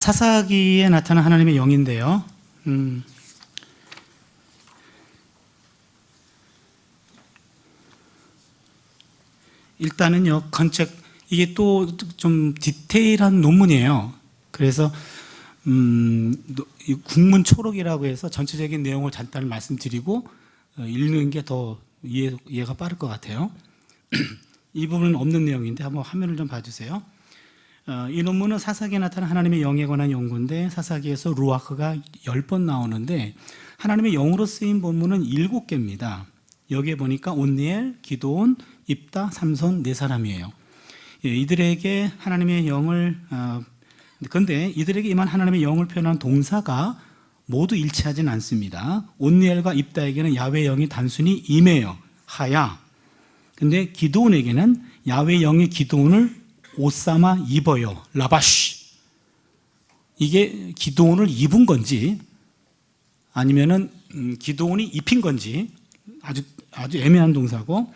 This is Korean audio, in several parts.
사사기에 나타난 하나님의 영인데요. 일단은요, 이게 또 좀 디테일한 논문이에요. 그래서 국문 초록이라고 해서 전체적인 내용을 잠깐 말씀드리고 읽는 게 더 이해가 빠를 것 같아요. 이 부분은 없는 내용인데 한번 화면을 좀 봐주세요. 이 논문은 사사기에 나타난 하나님의 영에 관한 연구인데, 사사기에서 루아흐가 10번 나오는데 하나님의 영으로 쓰인 본문은 7개입니다. 여기에 보니까 온니엘, 기드온, 입다, 삼손 4사람이에요. 이들에게 하나님의 영을 그런데 이들에게 임한 하나님의 영을 표현한 동사가 모두 일치하진 않습니다. 온니엘과 입다에게는 야훼의 영이 단순히 임해요. 하야. 근데 기드온에게는 야훼의 영이 기드온을 옷 삼아 입어요. 라바쉬. 이게 기드온을 입은 건지 아니면은 기드온이 입힌 건지 아주 애매한 동사고,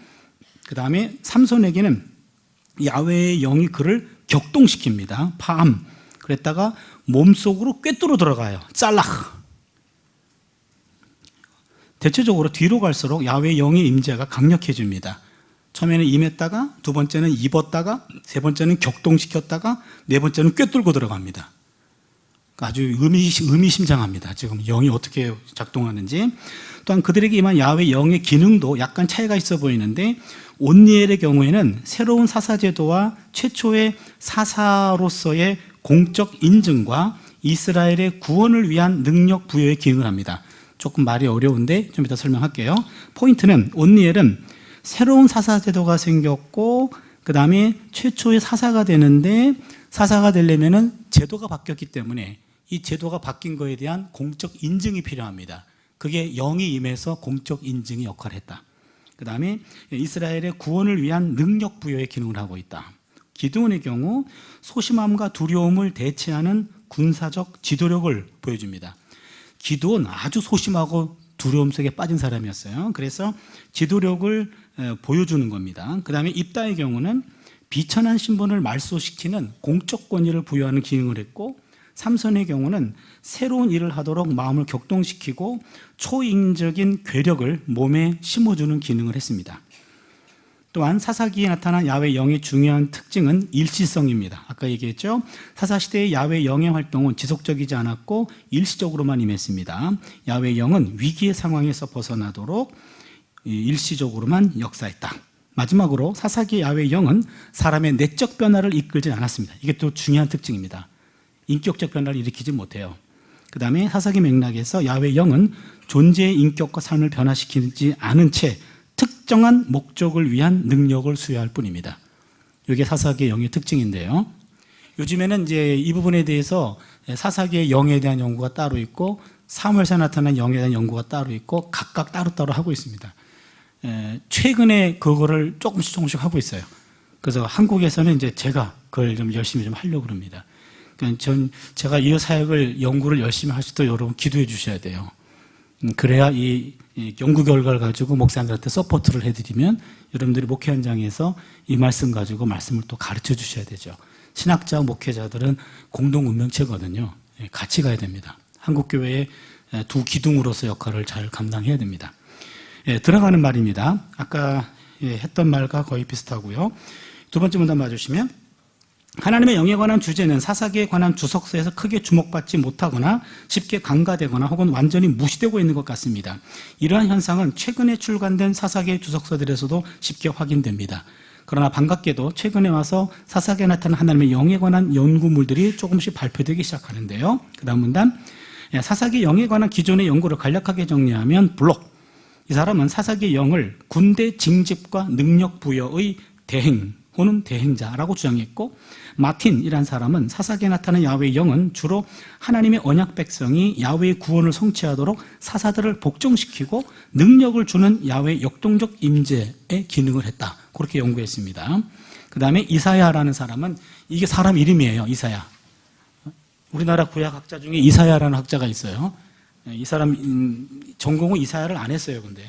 그 다음에 삼손에게는 야훼의 영이 그를 격동시킵니다. 파암. 그랬다가 몸속으로 꿰뚫어 들어가요. 짤락. 대체적으로 뒤로 갈수록 야훼의 영의 임재가 강력해집니다. 처음에는 임했다가, 두 번째는 입었다가, 세 번째는 격동시켰다가, 네 번째는 꿰뚫고 들어갑니다. 아주 의미심장합니다. 지금 영이 어떻게 작동하는지. 또한 그들에게 임한 야훼의 영의 기능도 약간 차이가 있어 보이는데, 온니엘의 경우에는 새로운 사사 제도와 최초의 사사로서의 공적 인증과 이스라엘의 구원을 위한 능력 부여의 기능을 합니다. 조금 말이 어려운데 좀 이따 설명할게요. 포인트는 온니엘은 새로운 사사 제도가 생겼고, 그 다음에 최초의 사사가 되는데, 사사가 되려면은 제도가 바뀌었기 때문에 이 제도가 바뀐 거에 대한 공적 인증이 필요합니다. 그게 영이 임해서 공적 인증의 역할을 했다. 그 다음에 이스라엘의 구원을 위한 능력 부여의 기능을 하고 있다. 기드온의 경우 소심함과 두려움을 대체하는 군사적 지도력을 보여줍니다. 기드온 아주 소심하고 두려움 속에 빠진 사람이었어요. 그래서 지도력을 보여주는 겁니다. 그 다음에 입다의 경우는 비천한 신분을 말소시키는 공적 권위를 부여하는 기능을 했고, 삼손의 경우는 새로운 일을 하도록 마음을 격동시키고 초인적인 괴력을 몸에 심어주는 기능을 했습니다. 또한 사사기에 나타난 야훼의 영의 중요한 특징은 일시성입니다. 아까 얘기했죠. 사사시대의 야훼의 영의 활동은 지속적이지 않았고 일시적으로만 임했습니다. 야훼의 영은 위기의 상황에서 벗어나도록 일시적으로만 역사했다. 마지막으로 사사기의 야훼의 영은 사람의 내적 변화를 이끌지 않았습니다. 이게 또 중요한 특징입니다. 인격적 변화를 일으키지 못해요. 그 다음에 사사기 맥락에서 야훼의 영은 존재의 인격과 삶을 변화시키지 않은 채 특정한 목적을 위한 능력을 수여할 뿐입니다. 이게 사사기의 영의 특징인데요. 요즘에는 이제 이 부분에 대해서 사사기의 영에 대한 연구가 따로 있고, 사무엘서에 나타난 영에 대한 연구가 따로 있고, 각각 따로따로 하고 있습니다. 최근에 그거를 조금씩 하고 있어요. 그래서 한국에서는 이제 제가 그걸 좀 열심히 좀 하려고 합니다. 그러니까 제가 이 사역을 연구를 열심히 할 수 있도록 여러분 기도해 주셔야 돼요. 그래야 이 연구 결과를 가지고 목사님들한테 서포트를 해드리면 여러분들이 목회 현장에서 이 말씀 가지고 말씀을 또 가르쳐 주셔야 되죠. 신학자, 목회자들은 공동 운명체거든요. 같이 가야 됩니다. 한국교회의 두 기둥으로서 역할을 잘 감당해야 됩니다. 들어가는 말입니다. 아까 했던 말과 거의 비슷하고요. 두 번째 문단 봐주시면, 하나님의 영에 관한 주제는 사사기에 관한 주석서에서 크게 주목받지 못하거나 쉽게 간과되거나 혹은 완전히 무시되고 있는 것 같습니다. 이러한 현상은 최근에 출간된 사사기의 주석서들에서도 쉽게 확인됩니다. 그러나 반갑게도 최근에 와서 사사기에 나타난 하나님의 영에 관한 연구물들이 조금씩 발표되기 시작하는데요. 그 다음 문단, 사사기 영에 관한 기존의 연구를 간략하게 정리하면, 블록, 이 사람은 사사기의 영을 군대 징집과 능력 부여의 대행 혹은 대행자라고 주장했고, 마틴이라는 사람은 사사기에 나타난 야훼의 영은 주로 하나님의 언약 백성이 야훼의 구원을 성취하도록 사사들을 복종시키고 능력을 주는 야훼의 역동적 임재의 기능을 했다. 그렇게 연구했습니다. 그 다음에 이사야라는 사람은, 이게 사람 이름이에요. 이사야. 우리나라 구약학자 중에 이사야라는 학자가 있어요. 이 사람 전공은 이사야를 안 했어요. 근데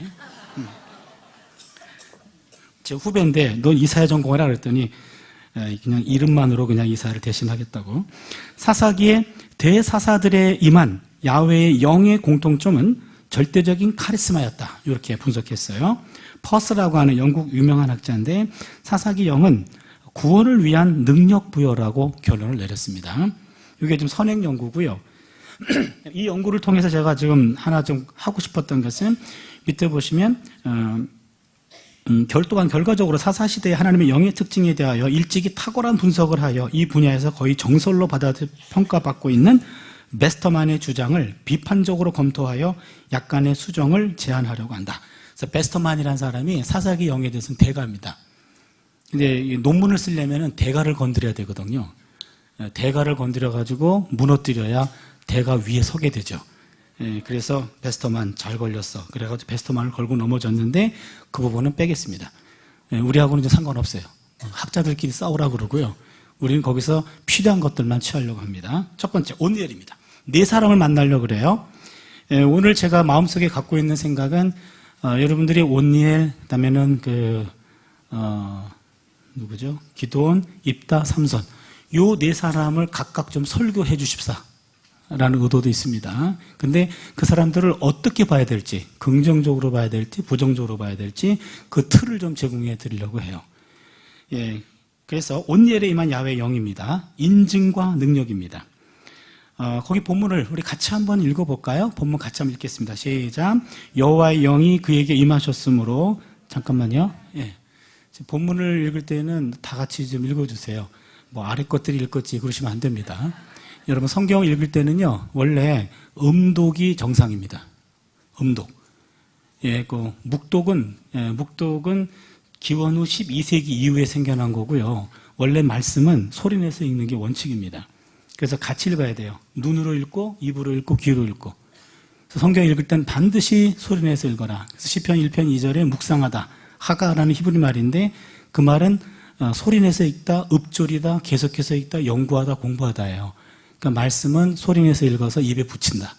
제 후배인데 넌 이사야 전공하라 그랬더니 그냥 이름만으로 그냥 이사야를 대신하겠다고. 사사기에 대사사들에 임한 야훼의 영의 공통점은 절대적인 카리스마였다. 이렇게 분석했어요. 퍼스라고 하는 영국 유명한 학자인데 사사기 영은 구원을 위한 능력 부여라고 결론을 내렸습니다. 이게 좀 선행 연구고요. 이 연구를 통해서 제가 지금 하나 좀 하고 싶었던 것은 밑에 보시면 또한 결과적으로 사사시대의 하나님의 영의 특징에 대하여 일찍이 탁월한 분석을 하여 이 분야에서 거의 정설로 평가받고 있는 베스터만의 주장을 비판적으로 검토하여 약간의 수정을 제안하려고 한다. 그래서 베스터만이라는 사람이 사사기 영에 대해서는 대가입니다. 근데 논문을 쓰려면 대가를 건드려야 되거든요. 대가를 건드려가지고 무너뜨려야 대가 위에 서게 되죠. 그래서 베스터만 잘 걸렸어. 그래가지고 베스터만을 걸고 넘어졌는데 그 부분은 빼겠습니다. 우리하고는 이제 상관없어요. 학자들끼리 싸우라 그러고요. 우리는 거기서 필요한 것들만 취하려고 합니다. 첫 번째, 온니엘입니다. 네 사람을 만나려고 그래요. 오늘 제가 마음속에 갖고 있는 생각은 여러분들이 온니엘, 그다음에는 누구죠? 기드온, 입다, 삼손. 요 네 사람을 각각 좀 설교해 주십사. 라는 의도도 있습니다. 근데 그 사람들을 어떻게 봐야 될지, 긍정적으로 봐야 될지, 부정적으로 봐야 될지 그 틀을 좀 제공해 드리려고 해요. 예. 그래서 온니엘에 임한 야훼의 영입니다. 인증과 능력입니다. 거기 본문을 우리 같이 한번 읽어볼까요? 본문 같이 한번 읽겠습니다. 시작. 여호와의 영이 그에게 임하셨으므로 잠깐만요. 예. 본문을 읽을 때는 다 같이 좀 읽어주세요. 뭐 아래 것들이 읽었지 그러시면 안 됩니다. 여러분 성경을 읽을 때는요 원래 음독이 정상입니다. 음독. 예, 그 묵독은 기원 후 12세기 이후에 생겨난 거고요. 원래 말씀은 소리내서 읽는 게 원칙입니다. 그래서 같이 읽어야 돼요. 눈으로 읽고 입으로 읽고 귀로 읽고. 그래서 성경 읽을 때는 반드시 소리내서 읽어라. 그래서 시편 1편 2절에 묵상하다. 하가라는 히브리 말인데 그 말은 소리내서 읽다, 읍조리다, 계속해서 읽다, 연구하다, 공부하다예요. 그러니까 말씀은 소리내서 읽어서 입에 붙인다.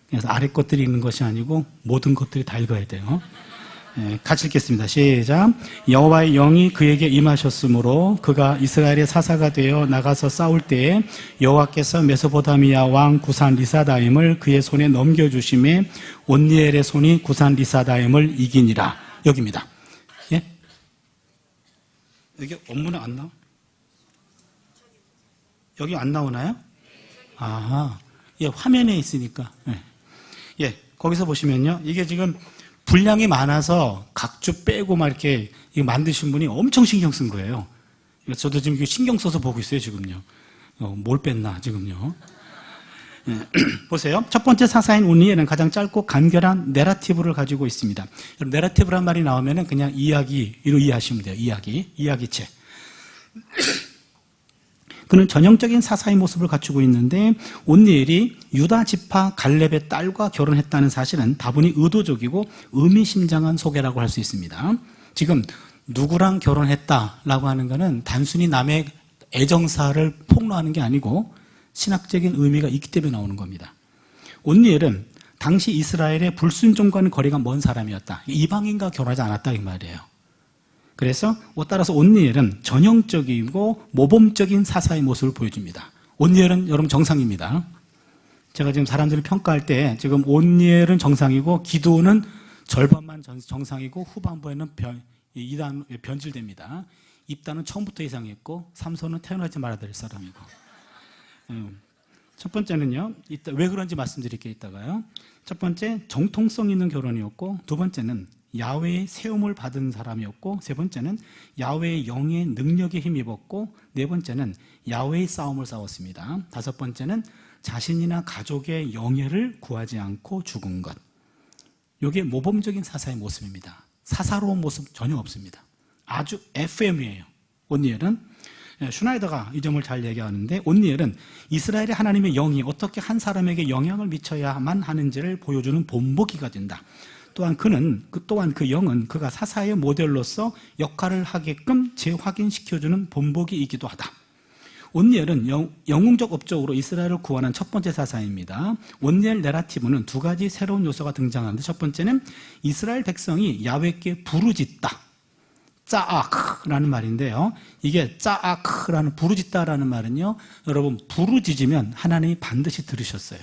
그래서 아래 것들이 읽는 것이 아니고 모든 것들이 다 읽어야 돼요. 네, 같이 읽겠습니다. 시작. 여호와의 영이 그에게 임하셨으므로 그가 이스라엘의 사사가 되어 나가서 싸울 때에 여호와께서 메소포타미아 왕 구산 리사다임을 그의 손에 넘겨주심에 온니엘의 손이 구산 리사다임을 이기니라. 여기입니다. 예? 여기 원문은 안 나와? 여기 안 나오나요? 아, 예, 화면에 있으니까. 예, 거기서 보시면요. 이게 지금 분량이 많아서 각주 빼고 막 이렇게 만드신 분이 엄청 신경 쓴 거예요. 저도 지금 신경 써서 보고 있어요, 지금요. 뭘 뺐나, 지금요. 예, 보세요. 첫 번째 사사인 온니엘은 가장 짧고 간결한 내러티브를 가지고 있습니다. 내러티브란 말이 나오면은 그냥 이야기로 이해하시면 돼요. 이야기책. 그는 전형적인 사사의 모습을 갖추고 있는데 온니엘이 유다 지파 갈렙의 딸과 결혼했다는 사실은 다분히 의도적이고 의미심장한 소개라고 할 수 있습니다. 지금 누구랑 결혼했다라고 하는 것은 단순히 남의 애정사를 폭로하는 게 아니고 신학적인 의미가 있기 때문에 나오는 겁니다. 온니엘은 당시 이스라엘의 불순종과는 거리가 먼 사람이었다. 이방인과 결혼하지 않았다 이 말이에요. 그래서 따라서 온니엘은 전형적이고 모범적인 사사의 모습을 보여줍니다. 온니엘은 여러분 정상입니다. 제가 지금 사람들을 평가할 때 지금 온니엘은 정상이고 기드온은 절반만 정상이고 후반부에는 변질됩니다. 입단은 처음부터 이상했고 삼손은 태어나지 말아야 될 사람이고. 첫 번째는요. 왜 그런지 말씀드릴게요. 이따가요. 첫 번째 정통성 있는 결혼이었고 두 번째는 야훼의 세움을 받은 사람이었고 세 번째는 야훼의 영의 능력에 힘입었고 네 번째는 야훼의 싸움을 싸웠습니다. 다섯 번째는 자신이나 가족의 영예를 구하지 않고 죽은 것. 이게 모범적인 사사의 모습입니다. 사사로운 모습 전혀 없습니다. 아주 FM이에요. 온니엘은 슈나이더가 이 점을 잘 얘기하는데 온니엘은 이스라엘의 하나님의 영이 어떻게 한 사람에게 영향을 미쳐야만 하는지를 보여주는 본보기가 된다. 또한 그 영은 그가 사사의 모델로서 역할을 하게끔 재확인시켜주는 본보기이기도 하다. 온니엘은 영웅적 업적으로 이스라엘을 구원한 첫 번째 사사입니다. 온니엘 내러티브는 두 가지 새로운 요소가 등장하는데 첫 번째는 이스라엘 백성이 야훼께 부르짖다. 짜악라는 말인데요. 이게 짜악라는 부르짖다라는 말은요. 여러분 부르짖으면 하나님이 반드시 들으셨어요.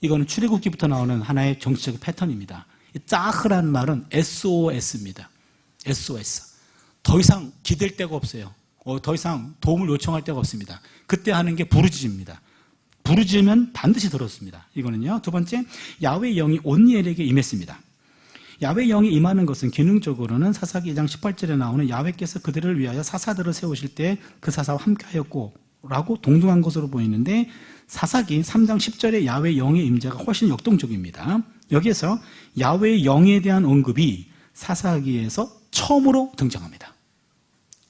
이거는 출애굽기부터 나오는 하나의 정치적 패턴입니다. 짜악라는 말은 SOS입니다. SOS. 더 이상 기댈 데가 없어요. 더 이상 도움을 요청할 데가 없습니다. 그때 하는 게 부르짖습니다. 부르짖으면 반드시 들었습니다. 이거는요. 두 번째, 야훼의 영이 온니엘에게 임했습니다. 야훼의 영이 임하는 것은 기능적으로는 사사기 2장 18절에 나오는 야훼께서 그들을 위하여 사사들을 세우실 때 그 사사와 함께하였고 라고 동등한 것으로 보이는데 사사기 3장 10절에 야훼의 영의 임재가 훨씬 역동적입니다. 여기에서 야훼의 영에 대한 언급이 사사기에서 처음으로 등장합니다.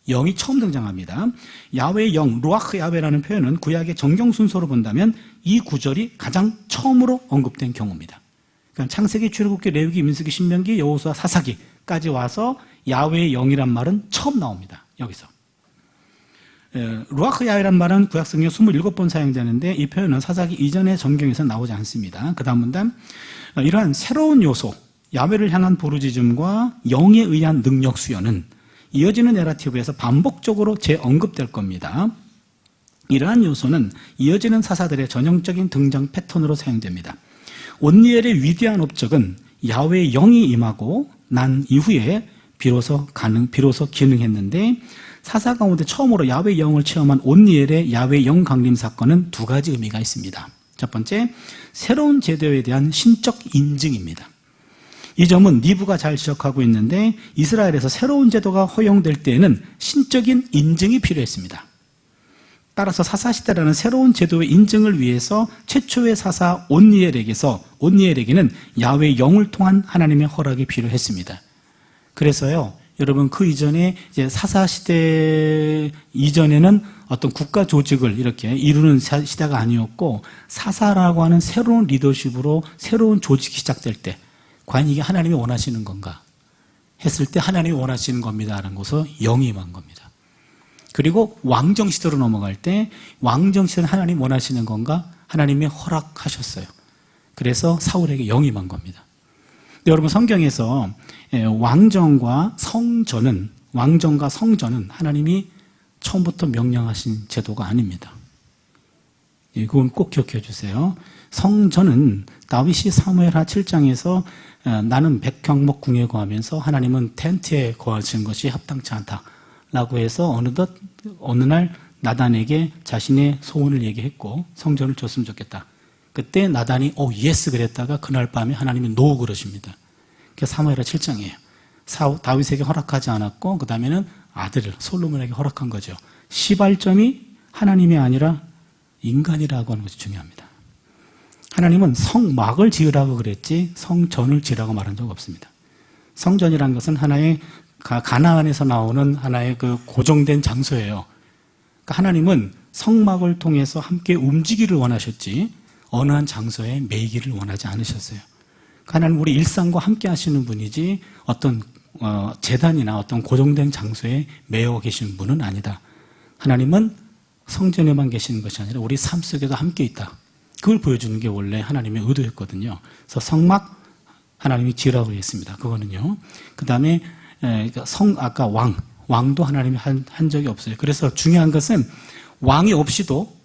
영이 처음 등장합니다. 야훼의 영, 루아흐 야훼라는 표현은 구약의 정경 순서로 본다면 이 구절이 가장 처음으로 언급된 경우입니다. 그러니까 창세기, 출애굽기, 레위기, 민수기, 신명기, 여호수아, 사사기까지 와서 야훼의 영이란 말은 처음 나옵니다. 여기서. 루아흐 야훼란 말은 구약 성경 27번 사용되는데 이 표현은 사사기 이전의 정경에서 나오지 않습니다. 그 다음 문단, 이러한 새로운 요소, 야훼를 향한 부르짖음과 영에 의한 능력 수여는 이어지는 내러티브에서 반복적으로 재언급될 겁니다. 이러한 요소는 이어지는 사사들의 전형적인 등장 패턴으로 사용됩니다. 온니엘의 위대한 업적은 야훼의 영이 임하고 난 이후에 비로소 기능했는데 사사 가운데 처음으로 야훼의 영을 체험한 온니엘의 야훼의 영 강림 사건은 두 가지 의미가 있습니다. 첫 번째, 새로운 제도에 대한 신적 인증입니다. 이 점은 니브가 잘 지적하고 있는데 이스라엘에서 새로운 제도가 허용될 때에는 신적인 인증이 필요했습니다. 따라서 사사시대라는 새로운 제도의 인증을 위해서 최초의 사사 온니엘에게는 야훼의 영을 통한 하나님의 허락이 필요했습니다. 그래서요, 여러분 그 이전에 이제 사사시대 이전에는 어떤 국가 조직을 이렇게 이루는 시대가 아니었고 사사라고 하는 새로운 리더십으로 새로운 조직이 시작될 때 과연 이게 하나님이 원하시는 건가 했을 때 하나님이 원하시는 겁니다라는 것을 영이 임한 겁니다. 그리고 왕정시대로 넘어갈 때 왕정시대는 하나님 원하시는 건가? 하나님이 허락하셨어요. 그래서 사울에게 영이 임한 겁니다. 근데 여러분 성경에서 왕정과 성전은 하나님이 처음부터 명령하신 제도가 아닙니다. 그건 꼭 기억해 주세요. 성전은 다윗이 사무엘하 7장에서 나는 백향목 궁에 거하면서 하나님은 텐트에 거하시는 것이 합당치 않다라고 해서 어느 날 나단에게 자신의 소원을 얘기했고 성전을 줬으면 좋겠다. 그때 나단이 예스 그랬다가 그날 밤에 하나님이 노 그러십니다. 그게 사무엘하 7장이에요. 다윗에게 허락하지 않았고 그 다음에는 아들을 솔로몬에게 허락한 거죠. 시발점이 하나님이 아니라 인간이라고 하는 것이 중요합니다. 하나님은 성막을 지으라고 그랬지 성전을 지으라고 말한 적 없습니다. 성전이라는 것은 하나의 가나안에서 나오는 하나의 그 고정된 장소예요. 그러니까 하나님은 성막을 통해서 함께 움직이기를 원하셨지 어느 한 장소에 매이기를 원하지 않으셨어요. 하나님 우리 일상과 함께 하시는 분이지 어떤 제단이나 어떤 고정된 장소에 매여 계신 분은 아니다. 하나님은 성전에만 계시는 것이 아니라 우리 삶 속에도 함께 있다. 그걸 보여주는 게 원래 하나님의 의도였거든요. 그래서 성막 하나님이 지으라고 했습니다. 그거는요. 그 다음에 아까 왕도 하나님이 한 적이 없어요. 그래서 중요한 것은 왕이 없이도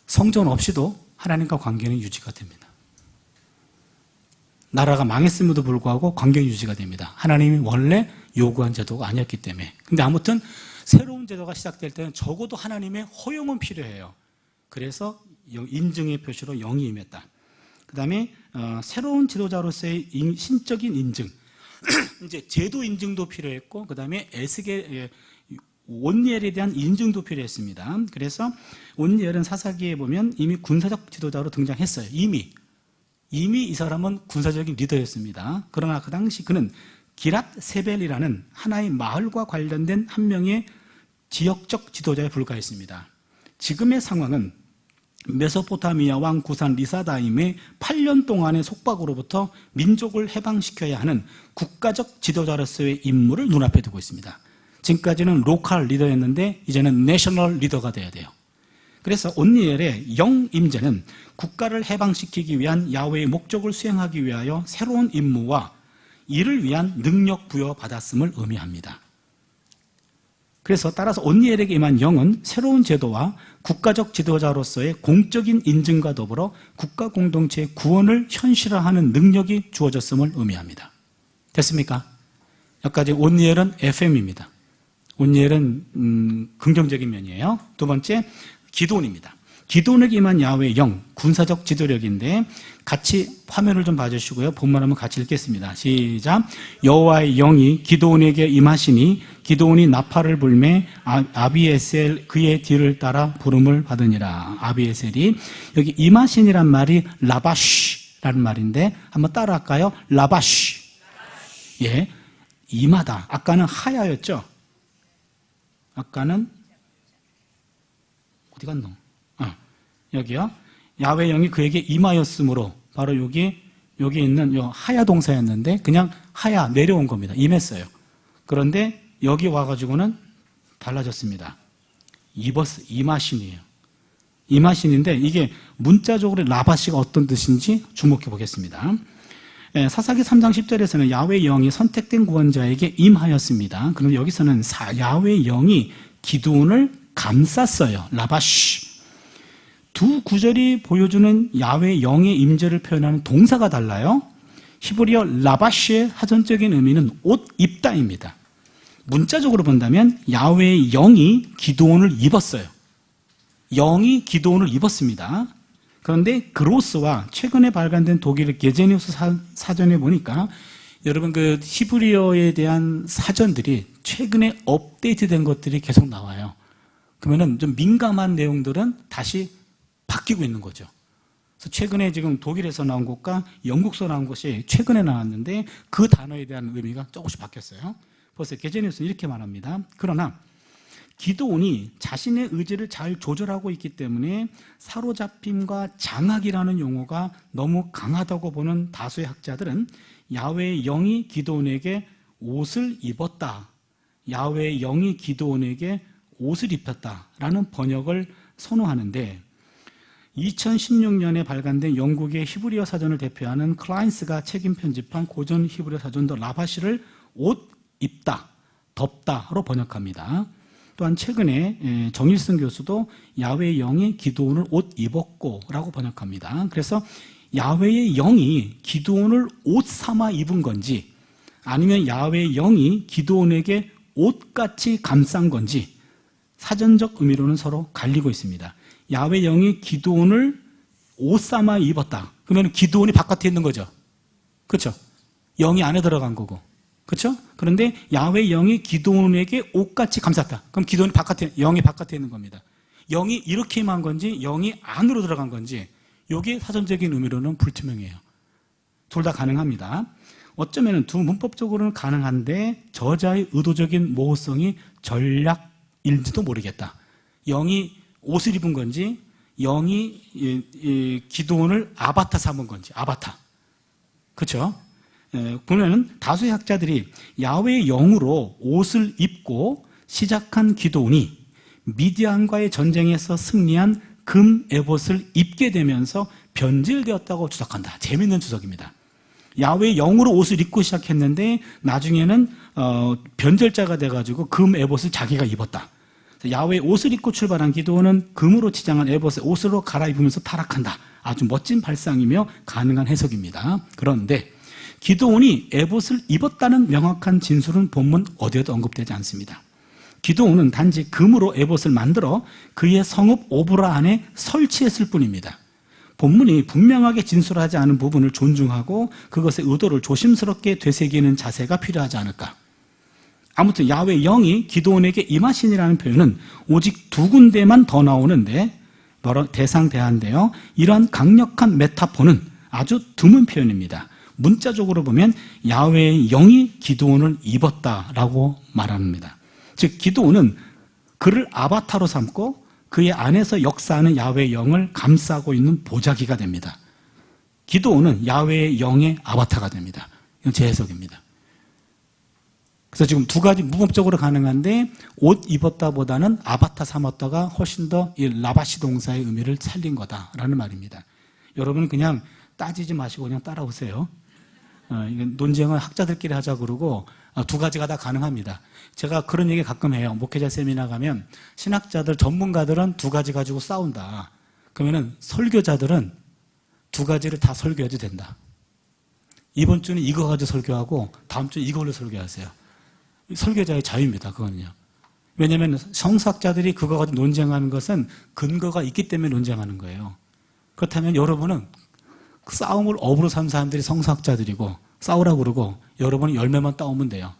성전 없이도 하나님과 관계는 유지가 됩니다. 나라가 망했음에도 불구하고 관계는 유지가 됩니다. 하나님이 원래 요구한 제도가 아니었기 때문에. 근데 아무튼 새로운 제도가 시작될 때는 적어도 하나님의 허용은 필요해요. 그래서 인증의 표시로 영이 임했다. 그 다음에 새로운 지도자로서의 신적인 인증. 이제 제도 인증도 필요했고 그 다음에 온니엘에 대한 인증도 필요했습니다. 그래서 온니엘은 사사기에 보면 이미 군사적 지도자로 등장했어요. 이미 이 사람은 군사적인 리더였습니다. 그러나 그 당시 그는 기랏 세벨이라는 하나의 마을과 관련된 한 명의 지역적 지도자에 불과했습니다. 지금의 상황은 메소포타미아 왕 구산 리사다임의 8년 동안의 속박으로부터 민족을 해방시켜야 하는 국가적 지도자로서의 임무를 눈앞에 두고 있습니다. 지금까지는 로컬 리더였는데 이제는 내셔널 리더가 돼야 돼요. 그래서 온니엘의 영 임재는 국가를 해방시키기 위한 야훼의 목적을 수행하기 위하여 새로운 임무와 이를 위한 능력 부여받았음을 의미합니다. 그래서 따라서 온니엘에게 임한 영은 새로운 제도와 국가적 지도자로서의 공적인 인증과 더불어 국가 공동체의 구원을 현실화하는 능력이 주어졌음을 의미합니다. 됐습니까? 여기까지 온니엘은 FM입니다. 온니엘은 긍정적인 면이에요. 두 번째, 기도원입니다. 기도원에게 임한 야훼의 영, 군사적 지도력인데 같이 화면을 좀 봐주시고요. 본문 한번 같이 읽겠습니다. 시작. 여호와의 영이 기도원에게 임하시니 기도원이 나팔을 불매 아비에셀 그의 뒤를 따라 부름을 받으니라. 아비에셀이 여기 임하시니란 말이 라바쉬라는 말인데 한번 따라 할까요? 라바쉬. 예, 임하다. 아까는 하야였죠. 아까는 어디 갔노? 여기요. 야훼 영이 그에게 임하였으므로 바로 여기 있는 요 하야 동사였는데 그냥 하야 내려온 겁니다. 임했어요. 그런데 여기 와가지고는 달라졌습니다. 임하신이에요. 임하신인데 이게 문자적으로 라바시가 어떤 뜻인지 주목해 보겠습니다. 사사기 3장 10절에서는 야훼 영이 선택된 구원자에게 임하였습니다. 그런데 여기서는 야훼 영이 기드온을 감쌌어요. 라바시. 두 구절이 보여주는 야훼 영의 임재를 표현하는 동사가 달라요. 히브리어 라바시의 사전적인 의미는 옷 입다입니다. 문자적으로 본다면 야훼의 영이 기드온을 입었어요. 영이 기드온을 입었습니다. 그런데 그로스와 최근에 발간된 독일 게제니우스 사전에 보니까 여러분 그 히브리어에 대한 사전들이 최근에 업데이트된 것들이 계속 나와요. 그러면은 좀 민감한 내용들은 다시 바뀌고 있는 거죠. 그래서 최근에 지금 독일에서 나온 것과 영국에서 나온 것이 최근에 나왔는데 그 단어에 대한 의미가 조금씩 바뀌었어요. 벌써 게제니우스는 이렇게 말합니다. 그러나 기드온이 자신의 의지를 잘 조절하고 있기 때문에 사로잡힘과 장악이라는 용어가 너무 강하다고 보는 다수의 학자들은 야훼의 영이 기드온에게 옷을 입었다. 야훼의 영이 기드온에게 옷을 입혔다라는 번역을 선호하는데 2016년에 발간된 영국의 히브리어 사전을 대표하는 클라인스가 책임 편집한 고전 히브리어 사전 더 라바시를 옷 입다, 덮다로 번역합니다. 또한 최근에 정일승 교수도 야훼의 영이 기드온을 옷 입었고라고 번역합니다. 그래서 야훼의 영이 기드온을 옷 삼아 입은 건지 아니면 야훼의 영이 기드온에게 옷같이 감싼 건지 사전적 의미로는 서로 갈리고 있습니다. 야훼의 영이 기드온을 옷 삼아 입었다. 그러면 기드온이 바깥에 있는 거죠. 그렇죠? 영이 안에 들어간 거고. 그렇죠? 그런데 야훼의 영이 기드온에게 옷같이 감쌌다. 그럼 기드온이 영이 바깥에 있는 겁니다. 영이 이렇게 임한 건지 영이 안으로 들어간 건지 이게 사전적인 의미로는 불투명해요. 둘 다 가능합니다. 어쩌면 두 문법적으로는 가능한데 저자의 의도적인 모호성이 전략일지도 모르겠다. 영이 옷을 입은 건지 영이 기드온을 아바타 삼은 건지 아바타. 그렇죠? 보면은 다수의 학자들이 야훼의 영으로 옷을 입고 시작한 기드온이 미디안과의 전쟁에서 승리한 금 에봇을 입게 되면서 변질되었다고 주석한다. 재밌는 주석입니다. 야훼의 영으로 옷을 입고 시작했는데 나중에는 변절자가 돼가지고 금 에봇을 자기가 입었다. 야훼의 옷을 입고 출발한 기드온은 금으로 치장한 에봇의 옷으로 갈아입으면서 타락한다. 아주 멋진 발상이며 가능한 해석입니다. 그런데 기드온이 에봇을 입었다는 명확한 진술은 본문 어디에도 언급되지 않습니다. 기드온은 단지 금으로 에봇을 만들어 그의 성읍 오브라 안에 설치했을 뿐입니다. 본문이 분명하게 진술하지 않은 부분을 존중하고 그것의 의도를 조심스럽게 되새기는 자세가 필요하지 않을까. 아무튼 야훼의 영이 기드온에게 임하시니라는 표현은 오직 두 군데만 더 나오는데 바로 대상대한데요. 이러한 강력한 메타포는 아주 드문 표현입니다. 문자적으로 보면 야훼의 영이 기드온을 입었다라고 말합니다. 즉 기드온은 그를 아바타로 삼고 그의 안에서 역사하는 야훼의 영을 감싸고 있는 보자기가 됩니다. 기드온은 야훼의 영의 아바타가 됩니다. 이건 제 해석입니다. 그래서 지금 두 가지 무법적으로 가능한데 옷 입었다보다는 아바타 삼았다가 훨씬 더 이 라바시 동사의 의미를 살린 거다라는 말입니다. 여러분 그냥 따지지 마시고 그냥 따라오세요. 논쟁은 학자들끼리 하자 그러고 두 가지가 다 가능합니다. 제가 그런 얘기 가끔 해요. 목회자 세미나 가면 신학자들, 전문가들은 두 가지 가지고 싸운다. 그러면은 설교자들은 두 가지를 다 설교해도 된다. 이번 주는 이거 가지고 설교하고 다음 주는 이걸로 설교하세요. 설교자의 자유입니다. 그거는요. 왜냐하면 성서학자들이 그거 가지고 논쟁하는 것은 근거가 있기 때문에 논쟁하는 거예요. 그렇다면 여러분은 싸움을 업으로 삼는 사람들이 성서학자들이고 싸우라고 그러고 여러분은 열매만 따오면 돼요.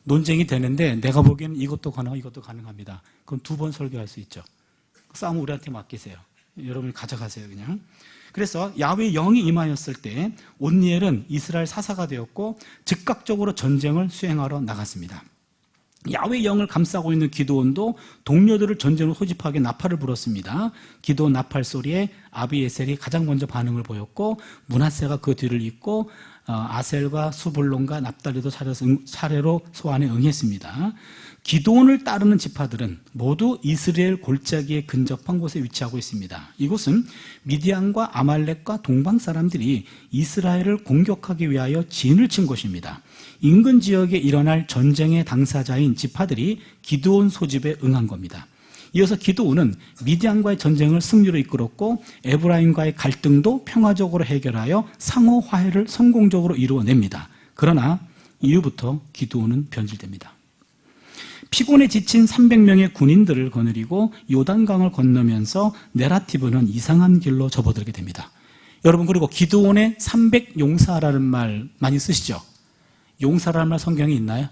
논쟁이 되는데 내가 보기에는 이것도 가능하고 이것도 가능합니다. 그럼 두 번 설교할 수 있죠. 싸움은 우리한테 맡기세요. 여러분이 가져가세요 그냥. 그래서 야훼 영이 임하였을 때 온니엘은 이스라엘 사사가 되었고 즉각적으로 전쟁을 수행하러 나갔습니다. 야훼 영을 감싸고 있는 기드온도 동료들을 전쟁으로 소집하게 나팔을 불었습니다. 기드온 나팔 소리에 아비에셀이 가장 먼저 반응을 보였고 므낫세가 그 뒤를 잇고 아셀과 수불론과 납달리도 차례로 소환에 응했습니다. 기드온을 따르는 지파들은 모두 이스라엘 골짜기에 근접한 곳에 위치하고 있습니다. 이곳은 미디안과 아말렉과 동방 사람들이 이스라엘을 공격하기 위하여 진을 친 곳입니다. 인근 지역에 일어날 전쟁의 당사자인 지파들이 기드온 소집에 응한 겁니다. 이어서 기드온은 미디안과의 전쟁을 승리로 이끌었고 에브라임과의 갈등도 평화적으로 해결하여 상호 화해를 성공적으로 이루어냅니다. 그러나 이후부터 기드온은 변질됩니다. 피곤에 지친 300명의 군인들을 거느리고 요단강을 건너면서 네라티브는 이상한 길로 접어들게 됩니다. 여러분, 그리고 기드온의 300용사라는 말 많이 쓰시죠? 용사라는 말 성경에 있나요?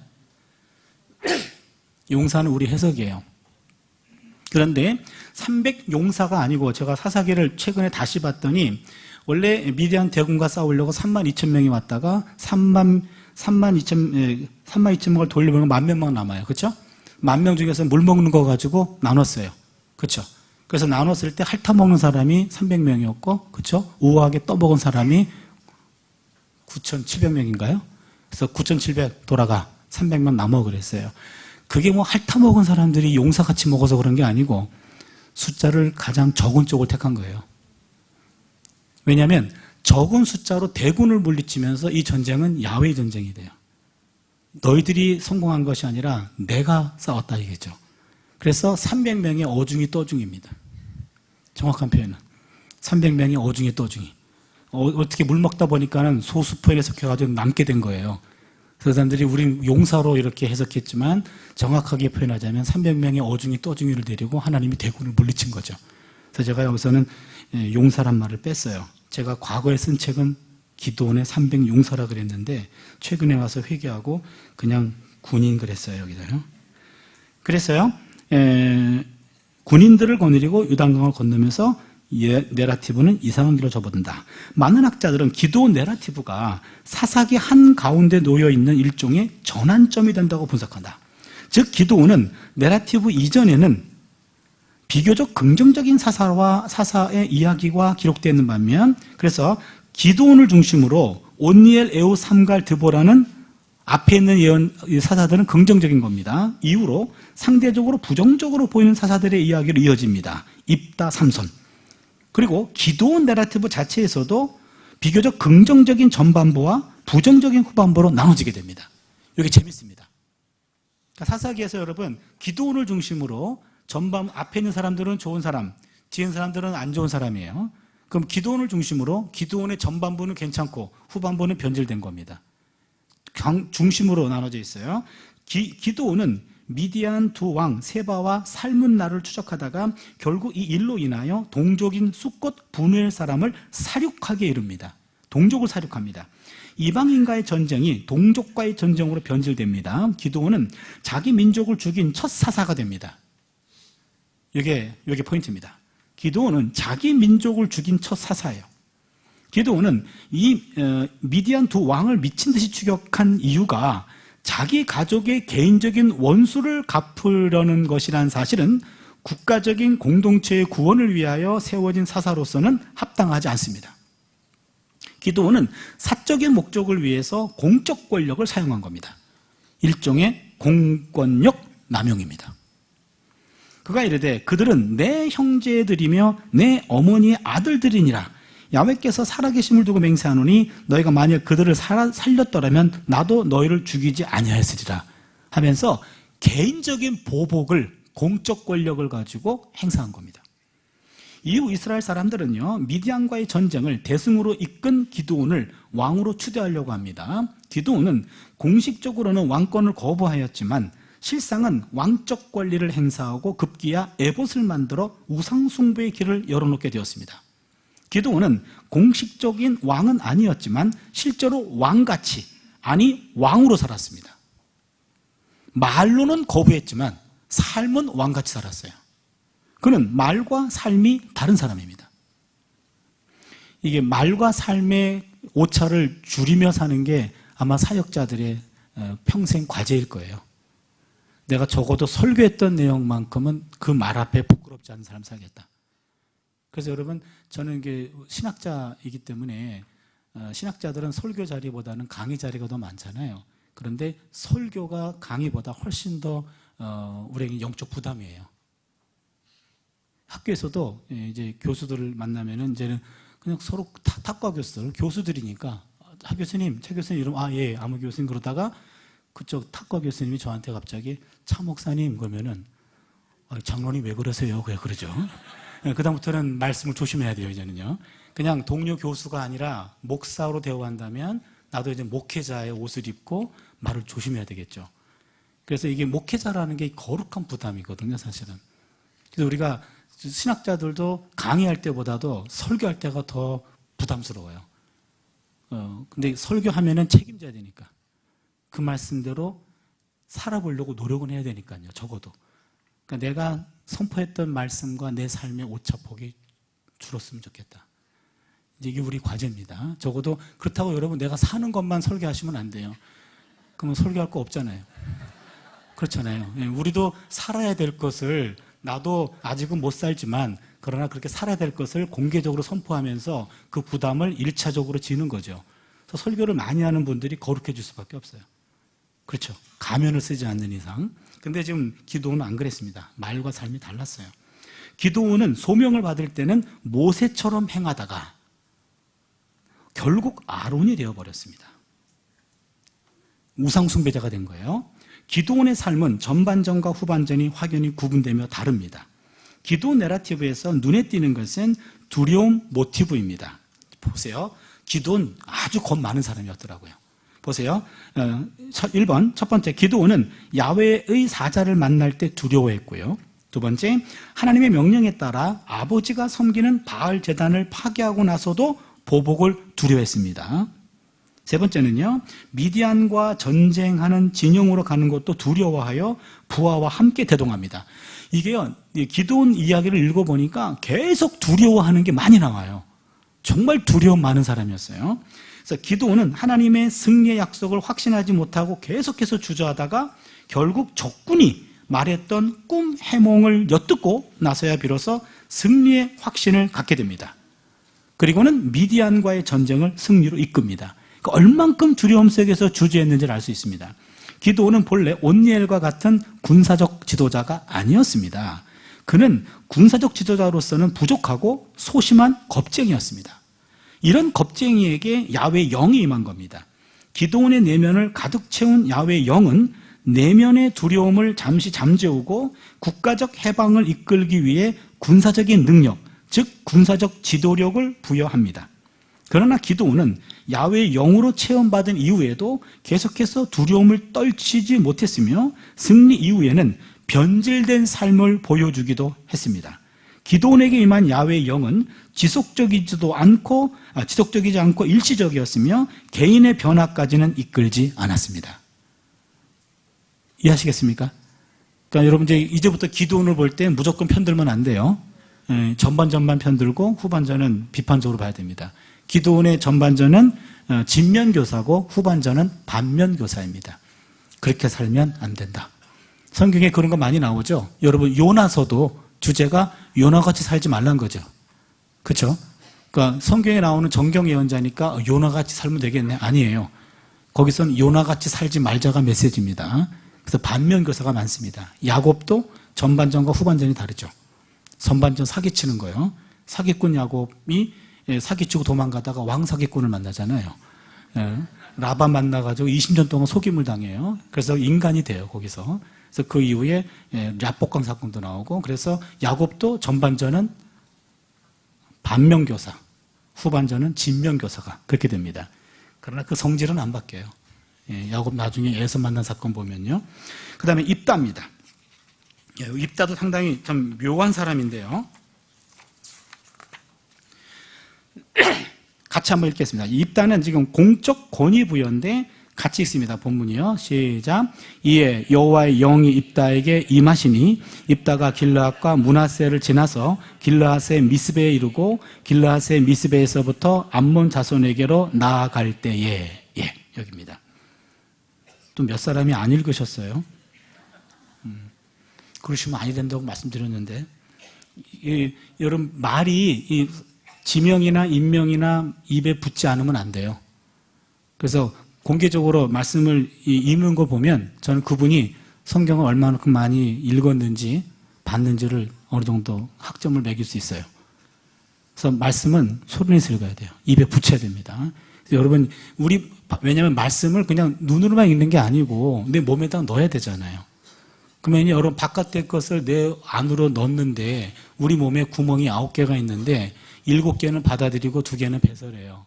용사는 우리 해석이에요. 그런데 300용사가 아니고 제가 사사기를 최근에 다시 봤더니 원래 미디안 대군과 싸우려고 32,000명이 왔다가 32,000명을 돌려보면 10,000명 남아요. 그렇죠? 10,000명 중에서 물 먹는 거 가지고 나눴어요. 그렇죠? 그래서 나눴을 때 핥아먹는 사람이 300명이었고, 그렇죠? 우아하게 떠먹은 사람이 9,700명인가요? 그래서 9,700 돌아가 300명 남아 그랬어요. 그게 뭐 핥아먹은 사람들이 용사같이 먹어서 그런 게 아니고 숫자를 가장 적은 쪽을 택한 거예요. 왜냐하면 적은 숫자로 대군을 물리치면서 이 전쟁은 야훼 전쟁이 돼요. 너희들이 성공한 것이 아니라 내가 싸웠다 이거죠. 그래서 300명의 어중이 떠중입니다. 정확한 표현은 300명의 어중이 떠중이. 어떻게 물 먹다 보니까는 소수포에 속해가지고 남게 된 거예요. 그 사람들이 우린 용사로 이렇게 해석했지만 정확하게 표현하자면 300명의 어중이 떠중이를 데리고 하나님이 대군을 물리친 거죠. 그래서 제가 여기서는 용사란 말을 뺐어요. 제가 과거에 쓴 책은 기드온의 300용사라 그랬는데 최근에 와서 회개하고 그냥 군인 그랬어요. 여기서요. 그래서요, 군인들을 거느리고 요단강을 건너면서 내라티브는 이상한 길로 접어든다. 많은 학자들은 기드온 내라티브가 사사기 한가운데 놓여있는 일종의 전환점이 된다고 분석한다. 즉 기드온은 내라티브 이전에는 비교적 긍정적인 사사의 이야기가 기록되어 있는 반면, 그래서 기드온을 중심으로 온니엘, 에우, 삼갈, 드보라는 앞에 있는 사사들은 긍정적인 겁니다. 이후로 상대적으로 부정적으로 보이는 사사들의 이야기로 이어집니다. 입다, 삼손. 그리고 기드온 내러티브 자체에서도 비교적 긍정적인 전반부와 부정적인 후반부로 나눠지게 됩니다. 이게 재밌습니다. 그러니까 사사기에서 여러분 기드온을 중심으로 전반 앞에 있는 사람들은 좋은 사람, 뒤에 있는 사람들은 안 좋은 사람이에요. 그럼 기드온을 중심으로 기드온의 전반부는 괜찮고 후반부는 변질된 겁니다. 중심으로 나눠져 있어요. 기드온은 미디안 두 왕 세바와 살문나를 추적하다가 결국 이 일로 인하여 동족인 숫곳 분우엘 사람을 사륙하게 이릅니다. 동족을 사륙합니다. 이방인과의 전쟁이 동족과의 전쟁으로 변질됩니다. 기드온은 자기 민족을 죽인 첫 사사가 됩니다. 이게 포인트입니다. 기드온은 자기 민족을 죽인 첫 사사예요. 기드온은 이 미디안 두 왕을 미친 듯이 추격한 이유가 자기 가족의 개인적인 원수를 갚으려는 것이라는 사실은 국가적인 공동체의 구원을 위하여 세워진 사사로서는 합당하지 않습니다. 기드온은 사적인 목적을 위해서 공적 권력을 사용한 겁니다. 일종의 공권력 남용입니다. 그가 이르되 그들은 내 형제들이며 내 어머니의 아들들이니라. 야훼께서 살아계심을 두고 맹세하노니 너희가 만일 그들을 살렸더라면 나도 너희를 죽이지 아니하였으리라 하면서 개인적인 보복을, 공적 권력을 가지고 행사한 겁니다. 이후 이스라엘 사람들은요, 미디안과의 전쟁을 대승으로 이끈 기드온을 왕으로 추대하려고 합니다. 기드온은 공식적으로는 왕권을 거부하였지만 실상은 왕적 권리를 행사하고 급기야 에봇을 만들어 우상숭배의 길을 열어놓게 되었습니다. 기드온은 공식적인 왕은 아니었지만 실제로 왕같이, 아니 왕으로 살았습니다. 말로는 거부했지만 삶은 왕같이 살았어요. 그는 말과 삶이 다른 사람입니다. 이게 말과 삶의 오차를 줄이며 사는 게 아마 사역자들의 평생 과제일 거예요. 내가 적어도 설교했던 내용만큼은 그 말 앞에 부끄럽지 않은 삶 살겠다. 그래서 여러분, 저는 이게 신학자이기 때문에 신학자들은 설교 자리보다는 강의 자리가 더 많잖아요. 그런데 설교가 강의보다 훨씬 더 우리에게 영적 부담이에요. 학교에서도 이제 교수들을 만나면은 이제는 그냥 서로 탁과 교수들, 교수들이니까 하 교수님, 최 교수님 이러면 예, 아무 교수님 그러다가 그쪽 탁과 교수님이 저한테 갑자기 차 목사님 그러면은 장로님 왜 그러세요? 왜 그러죠? 그다음부터는 말씀을 조심해야 돼요, 이제는요. 그냥 동료 교수가 아니라 목사로 대우한다면 나도 이제 목회자의 옷을 입고 말을 조심해야 되겠죠. 그래서 이게 목회자라는 게 거룩한 부담이거든요, 사실은. 그래서 우리가 신학자들도 강의할 때보다도 설교할 때가 더 부담스러워요. 근데 설교하면은 책임져야 되니까. 그 말씀대로 살아보려고 노력은 해야 되니까요, 적어도. 그러니까 내가 선포했던 말씀과 내 삶의 오차폭이 줄었으면 좋겠다. 이제 이게 우리 과제입니다. 적어도 그렇다고 여러분 내가 사는 것만 설교하시면 안 돼요. 그러면 설교할 거 없잖아요. 그렇잖아요. 우리도 살아야 될 것을 나도 아직은 못 살지만 그러나 그렇게 살아야 될 것을 공개적으로 선포하면서 그 부담을 1차적으로 지는 거죠. 그래서 설교를 많이 하는 분들이 거룩해질 수밖에 없어요. 그렇죠. 가면을 쓰지 않는 이상. 근데 지금 기드온은 안 그랬습니다. 말과 삶이 달랐어요. 기드온은 소명을 받을 때는 모세처럼 행하다가 결국 아론이 되어버렸습니다. 우상숭배자가 된 거예요. 기드온의 삶은 전반전과 후반전이 확연히 구분되며 다릅니다. 기드온 내러티브에서 눈에 띄는 것은 두려움 모티브입니다. 보세요. 기드온 아주 겁 많은 사람이었더라고요. 보세요. 1번 첫 번째, 기드온은 야훼의 사자를 만날 때 두려워했고요. 두 번째, 하나님의 명령에 따라 아버지가 섬기는 바알 제단을 파괴하고 나서도 보복을 두려워했습니다. 세 번째는요, 미디안과 전쟁하는 진영으로 가는 것도 두려워하여 부하와 함께 대동합니다. 이게요, 기드온 이야기를 읽어보니까 계속 두려워하는 게 많이 나와요. 정말 두려움 많은 사람이었어요. 그래서 기드온은 하나님의 승리의 약속을 확신하지 못하고 계속해서 주저하다가 결국 적군이 말했던 꿈 해몽을 엿듣고 나서야 비로소 승리의 확신을 갖게 됩니다. 그리고는 미디안과의 전쟁을 승리로 이끕니다. 그러니까 얼만큼 두려움 속에서 주저했는지를 알 수 있습니다. 기드온은 본래 온니엘과 같은 군사적 지도자가 아니었습니다. 그는 군사적 지도자로서는 부족하고 소심한 겁쟁이였습니다. 이런 겁쟁이에게 야훼의 영이 임한 겁니다. 기드온의 내면을 가득 채운 야훼의 영은 내면의 두려움을 잠시 잠재우고 국가적 해방을 이끌기 위해 군사적인 능력, 즉 군사적 지도력을 부여합니다. 그러나 기드온은 야훼의 영으로 체험받은 이후에도 계속해서 두려움을 떨치지 못했으며 승리 이후에는 변질된 삶을 보여주기도 했습니다. 기드온에게 임한 야훼의 영은 지속적이지 않고 일시적이었으며 개인의 변화까지는 이끌지 않았습니다. 이해하시겠습니까? 그러니까 여러분 이제부터 기드온을 볼 때 무조건 편들면 안 돼요. 전반전만 편들고 후반전은 비판적으로 봐야 됩니다. 기드온의 전반전은 진면교사고 후반전은 반면교사입니다. 그렇게 살면 안 된다. 성경에 그런 거 많이 나오죠. 여러분 요나서도 주제가 요나같이 살지 말란 거죠. 그렇죠? 그러니까 성경에 나오는 정경 예언자니까 요나같이 살면 되겠네. 아니에요. 거기서는 요나같이 살지 말자가 메시지입니다. 그래서 반면교사가 많습니다. 야곱도 전반전과 후반전이 다르죠. 전반전 사기치는 거예요. 사기꾼 야곱이 예, 사기치고 도망가다가 왕사기꾼을 만나잖아요. 예, 라반 만나가지고 20년 동안 속임을 당해요. 그래서 인간이 돼요, 거기서. 그래서 그 이후에 랍복강 사건도 나오고, 그래서 야곱도 전반전은 반면교사, 후반전은 진면교사가 그렇게 됩니다. 그러나 그 성질은 안 바뀌어요. 예, 야곱 나중에 에서 만난 사건 보면요. 그 다음에 입다입니다. 예, 입다도 상당히 좀 묘한 사람인데요. 같이 한번 읽겠습니다. 입다는 지금 공적 권위 부여인데 같이 있습니다. 본문이요. 시작. 이에 여호와의 영이 입다에게 임하시니 입다가 길르앗과 므낫세를 지나서 길르앗의 미스베에 이르고 길르앗의 미스베에서부터 암몬 자손에게로 나아갈 때에, 예, 여기입니다. 또 몇 사람이 안 읽으셨어요? 그러시면 아니 된다고 말씀드렸는데, 여러분 말이 지명이나 인명이나 입에 붙지 않으면 안 돼요. 그래서 공개적으로 말씀을 읽는 거 보면 저는 그분이 성경을 얼마만큼 많이 읽었는지 봤는지를 어느 정도 학점을 매길 수 있어요. 그래서 말씀은 소리내서 읽어야 돼요. 입에 붙여야 됩니다. 여러분, 왜냐하면 말씀을 그냥 눈으로만 읽는 게 아니고 내 몸에다 넣어야 되잖아요. 그러면 여러분 바깥의 것을 내 안으로 넣는데 우리 몸에 구멍이 9개가 있는데 7개는 받아들이고 2개는 배설해요.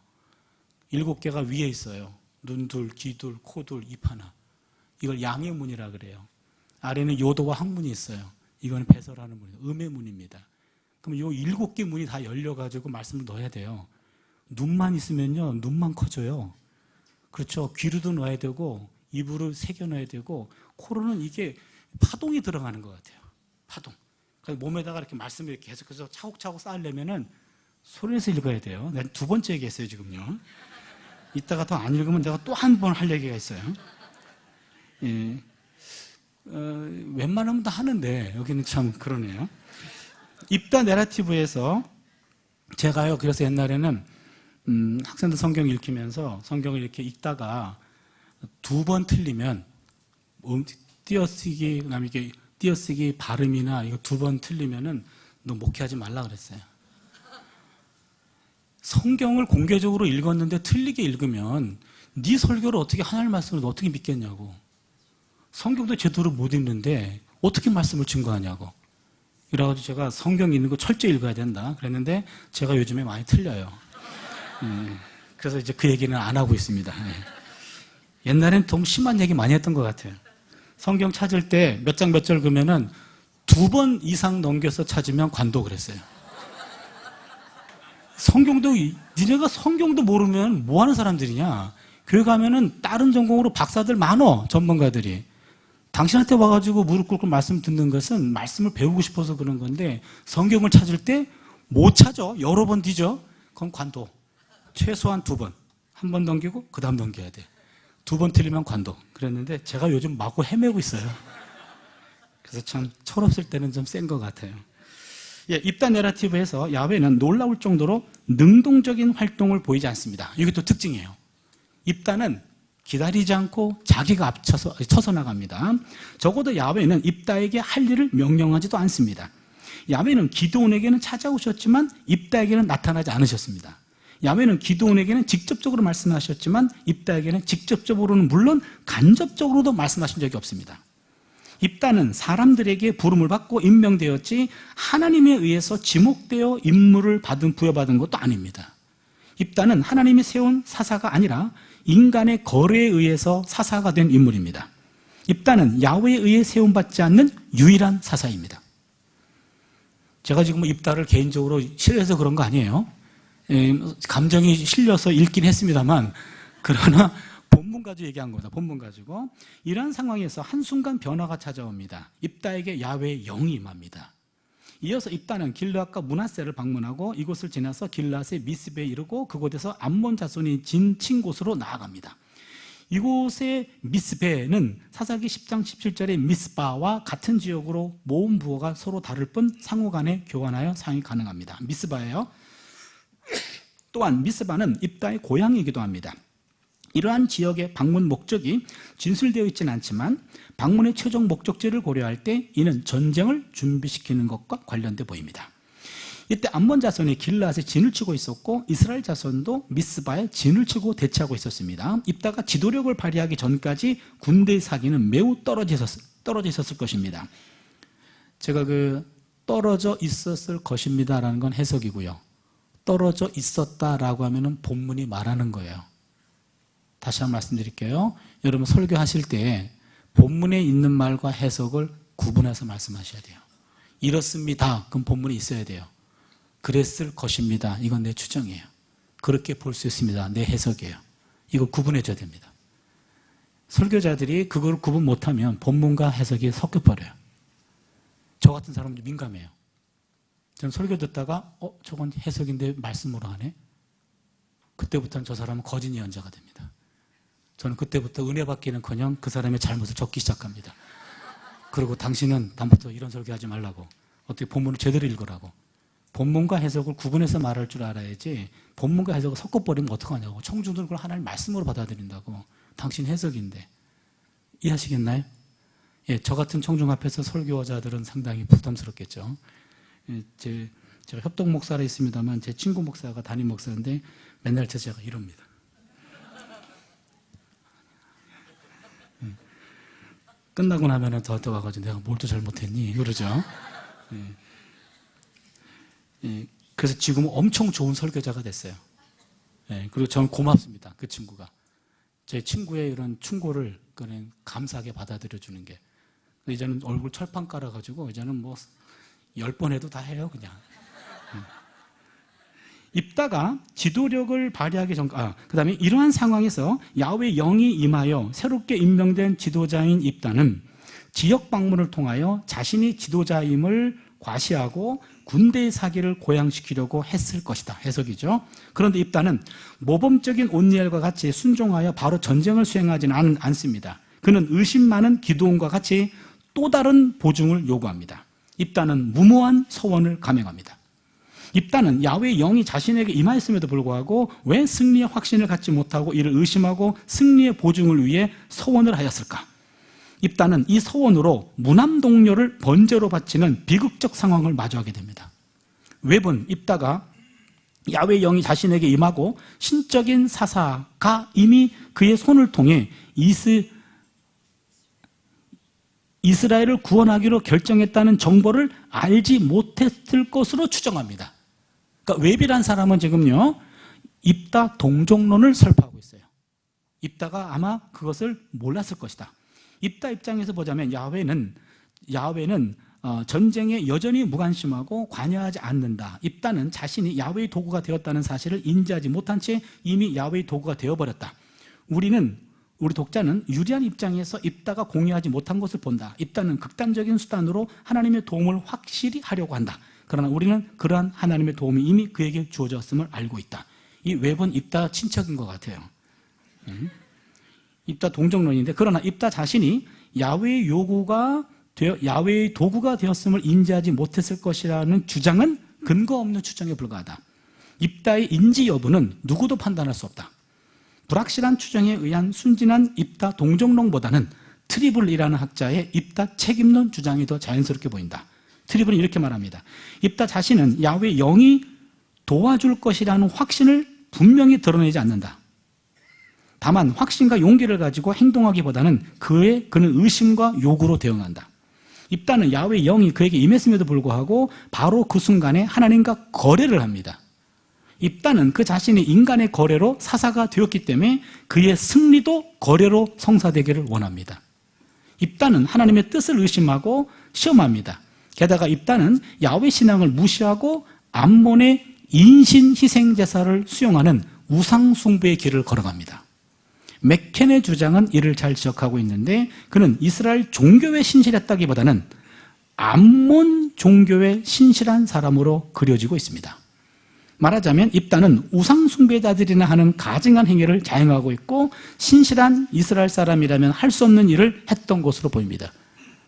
7개가 위에 있어요. 눈 둘, 귀 둘, 코 둘, 입 하나. 이걸 양의 문이라 그래요. 아래는 요도와 항문이 있어요. 이건 배설하는 문이에요. 음의 문입니다. 그럼 요 7개 문이 다 열려가지고 말씀을 넣어야 돼요. 눈만 있으면요, 눈만 커져요. 그렇죠. 귀로도 넣어야 되고, 입으로 새겨 넣어야 되고, 코로는 이게 파동이 들어가는 것 같아요. 파동. 그러니까 몸에다가 이렇게 말씀을 계속해서 차곡차곡 쌓으려면은 소리내서 읽어야 돼요. 내가 2번째 얘기했어요, 지금요. 이따가 더 안 읽으면 내가 또 한 번 할 얘기가 있어요. 예. 웬만하면 다 하는데, 여기는 참 그러네요. 입다 내러티브에서 제가요, 그래서 옛날에는 학생들 성경 읽히면서 성경을 이렇게 읽다가 2번 틀리면 띄어쓰기, 그다음에 이게 띄어쓰기 발음이나 이거 2번 틀리면은 너 목회하지 말라 그랬어요. 성경을 공개적으로 읽었는데 틀리게 읽으면 네 설교를 어떻게 하나님 말씀을 어떻게 믿겠냐고. 성경도 제대로 못 읽는데 어떻게 말씀을 증거하냐고. 이래가지고 제가 성경 읽는 거 철저히 읽어야 된다 그랬는데 제가 요즘에 많이 틀려요. 그래서 이제 그 얘기는 안 하고 있습니다. 옛날엔 좀 심한 얘기 많이 했던 것 같아요. 성경 찾을 때 몇 장 몇 절 그러면은 2번 이상 넘겨서 찾으면 관도 그랬어요. 니네가 성경도 모르면 뭐 하는 사람들이냐. 교회 가면은 다른 전공으로 박사들 많어, 전문가들이. 당신한테 와가지고 무릎 꿇고 말씀 듣는 것은 말씀을 배우고 싶어서 그런 건데 성경을 찾을 때 못 찾아. 여러 번 뒤져. 그럼 관도. 최소한 2번. 한 번 넘기고 그 다음 넘겨야 돼. 2번 틀리면 관도. 그랬는데 제가 요즘 마구 헤매고 있어요. 그래서 참 철없을 때는 좀 센 것 같아요. 예, 입다 내러티브에서 야훼는 놀라울 정도로 능동적인 활동을 보이지 않습니다. 이게 또 특징이에요. 입다는 기다리지 않고 자기가 앞서서 쳐서 나갑니다. 적어도 야훼는 입다에게 할 일을 명령하지도 않습니다. 야훼는 기드온에게는 찾아오셨지만 입다에게는 나타나지 않으셨습니다. 야훼는 기드온에게는 직접적으로 말씀하셨지만 입다에게는 직접적으로는 물론 간접적으로도 말씀하신 적이 없습니다. 입다는 사람들에게 부름을 받고 임명되었지 하나님에 의해서 지목되어 임무를 부여받은 것도 아닙니다. 입다는 하나님이 세운 사사가 아니라 인간의 거래에 의해서 사사가 된 인물입니다. 입다는 야훼에 의해 세움받지 않는 유일한 사사입니다. 제가 지금 입다를 개인적으로 싫어해서 그런 거 아니에요. 감정이 실려서 읽긴 했습니다만 그러나 본문 가지고 얘기한 겁니다. 본문 가지고. 이러한 상황에서 한순간 변화가 찾아옵니다. 입다에게 야훼의 영이 임합니다. 이어서 입다는 길르앗과 므낫세를 방문하고 이곳을 지나서 길르앗의 미스베에 이르고 그곳에서 암몬 자손이 진친 곳으로 나아갑니다. 이곳의 미스베는 사사기 10장 17절의 미스바와 같은 지역으로 모음 부호가 서로 다를 뿐 상호 간에 교환하여 사용이 가능합니다. 미스바예요. 또한 미스바는 입다의 고향이기도 합니다. 이러한 지역의 방문 목적이 진술되어 있지는 않지만 방문의 최종 목적지를 고려할 때 이는 전쟁을 준비시키는 것과 관련돼 보입니다. 이때 암몬 자손이 길르앗에 진을 치고 있었고 이스라엘 자손도 미스바에 진을 치고 대치하고 있었습니다. 입다가 지도력을 발휘하기 전까지 군대의 사기는 매우 떨어져 있었을 것입니다. 제가 떨어져 있었을 것입니다라는 건 해석이고요. 떨어져 있었다라고 하면은 본문이 말하는 거예요. 다시 한번 말씀드릴게요. 여러분 설교하실 때 본문에 있는 말과 해석을 구분해서 말씀하셔야 돼요. 이렇습니다. 그럼 본문이 있어야 돼요. 그랬을 것입니다. 이건 내 추정이에요. 그렇게 볼 수 있습니다. 내 해석이에요. 이거 구분해줘야 됩니다. 설교자들이 그걸 구분 못하면 본문과 해석이 섞여버려요. 저 같은 사람도 민감해요. 저는 설교 듣다가 저건 해석인데 말씀으로 하네. 그때부터는 저 사람은 거짓 예언자가 됩니다. 저는 그때부터 은혜 받기는커녕 그 사람의 잘못을 적기 시작합니다. 그리고 당신은 다음부터 이런 설교하지 말라고, 어떻게 본문을 제대로 읽으라고. 본문과 해석을 구분해서 말할 줄 알아야지 본문과 해석을 섞어버리면 어떡하냐고. 청중들은 그걸 하나님 말씀으로 받아들인다고. 당신 해석인데. 이해하시겠나요? 예, 저 같은 청중 앞에서 설교자들은 상당히 부담스럽겠죠. 예, 제가 협동 목사라 있습니다만 제 친구 목사가 담임 목사인데 맨날 제가 이럽니다. 끝나고 나면은 저한테 와가지고 내가 뭘 또 잘못했니? 그러죠. 그래서 지금 엄청 좋은 설교자가 됐어요. 그리고 저는 고맙습니다. 그 친구가. 제 친구의 이런 충고를 그냥 감사하게 받아들여주는 게. 이제는 얼굴 철판 깔아가지고 이제는 10번 해도 다 해요, 그냥. 입다가 지도력을 발휘하기 그 다음에 이러한 상황에서 야훼 영이 임하여 새롭게 임명된 지도자인 입다는 지역 방문을 통하여 자신이 지도자임을 과시하고 군대의 사기를 고양시키려고 했을 것이다. 해석이죠. 그런데 입다는 모범적인 온니엘과 같이 순종하여 바로 전쟁을 수행하지는 않습니다. 그는 의심 많은 기드온과 같이 또 다른 보증을 요구합니다. 입다는 무모한 서원을 감행합니다. 입다는 야훼의 영이 자신에게 임하였음에도 불구하고 왜 승리의 확신을 갖지 못하고 이를 의심하고 승리의 보증을 위해 서원을 하였을까? 입다는 이 서원으로 무남 동료를 번제로 바치는 비극적 상황을 마주하게 됩니다. 웹은 입다가 야훼의 영이 자신에게 임하고 신적인 사사가 이미 그의 손을 통해 이스라엘을 구원하기로 결정했다는 정보를 알지 못했을 것으로 추정합니다. 그러니까 웹이란 사람은 지금요, 입다 동정론을 설파하고 있어요. 입다가 아마 그것을 몰랐을 것이다. 입다 입장에서 보자면 야훼는 전쟁에 여전히 무관심하고 관여하지 않는다. 입다는 자신이 야훼의 도구가 되었다는 사실을 인지하지 못한 채 이미 야훼의 도구가 되어버렸다. 우리 독자는 유리한 입장에서 입다가 공유하지 못한 것을 본다. 입다는 극단적인 수단으로 하나님의 도움을 확실히 하려고 한다. 그러나 우리는 그러한 하나님의 도움이 이미 그에게 주어졌음을 알고 있다. 이 웹은 입다 친척인 것 같아요. 입다 동정론인데, 그러나 입다 자신이 야훼의 도구가 되었음을 인지하지 못했을 것이라는 주장은 근거 없는 추정에 불과하다. 입다의 인지 여부는 누구도 판단할 수 없다. 불확실한 추정에 의한 순진한 입다 동정론보다는 트리블이라는 학자의 입다 책임론 주장이 더 자연스럽게 보인다. 트리블은 이렇게 말합니다. 입다 자신은 야훼 영이 도와줄 것이라는 확신을 분명히 드러내지 않는다. 다만 확신과 용기를 가지고 행동하기보다는 그는 의심과 요구로 대응한다. 입다는 야훼 영이 그에게 임했음에도 불구하고 바로 그 순간에 하나님과 거래를 합니다. 입다는 그 자신이 인간의 거래로 사사가 되었기 때문에 그의 승리도 거래로 성사되기를 원합니다. 입다는 하나님의 뜻을 의심하고 시험합니다. 게다가 입다는 야훼 신앙을 무시하고 암몬의 인신 희생 제사를 수용하는 우상 숭배의 길을 걸어갑니다. 맥켄의 주장은 이를 잘 지적하고 있는데, 그는 이스라엘 종교에 신실했다기보다는 암몬 종교에 신실한 사람으로 그려지고 있습니다. 말하자면 입다는 우상 숭배자들이나 하는 가증한 행위를 자행하고 있고 신실한 이스라엘 사람이라면 할 수 없는 일을 했던 것으로 보입니다.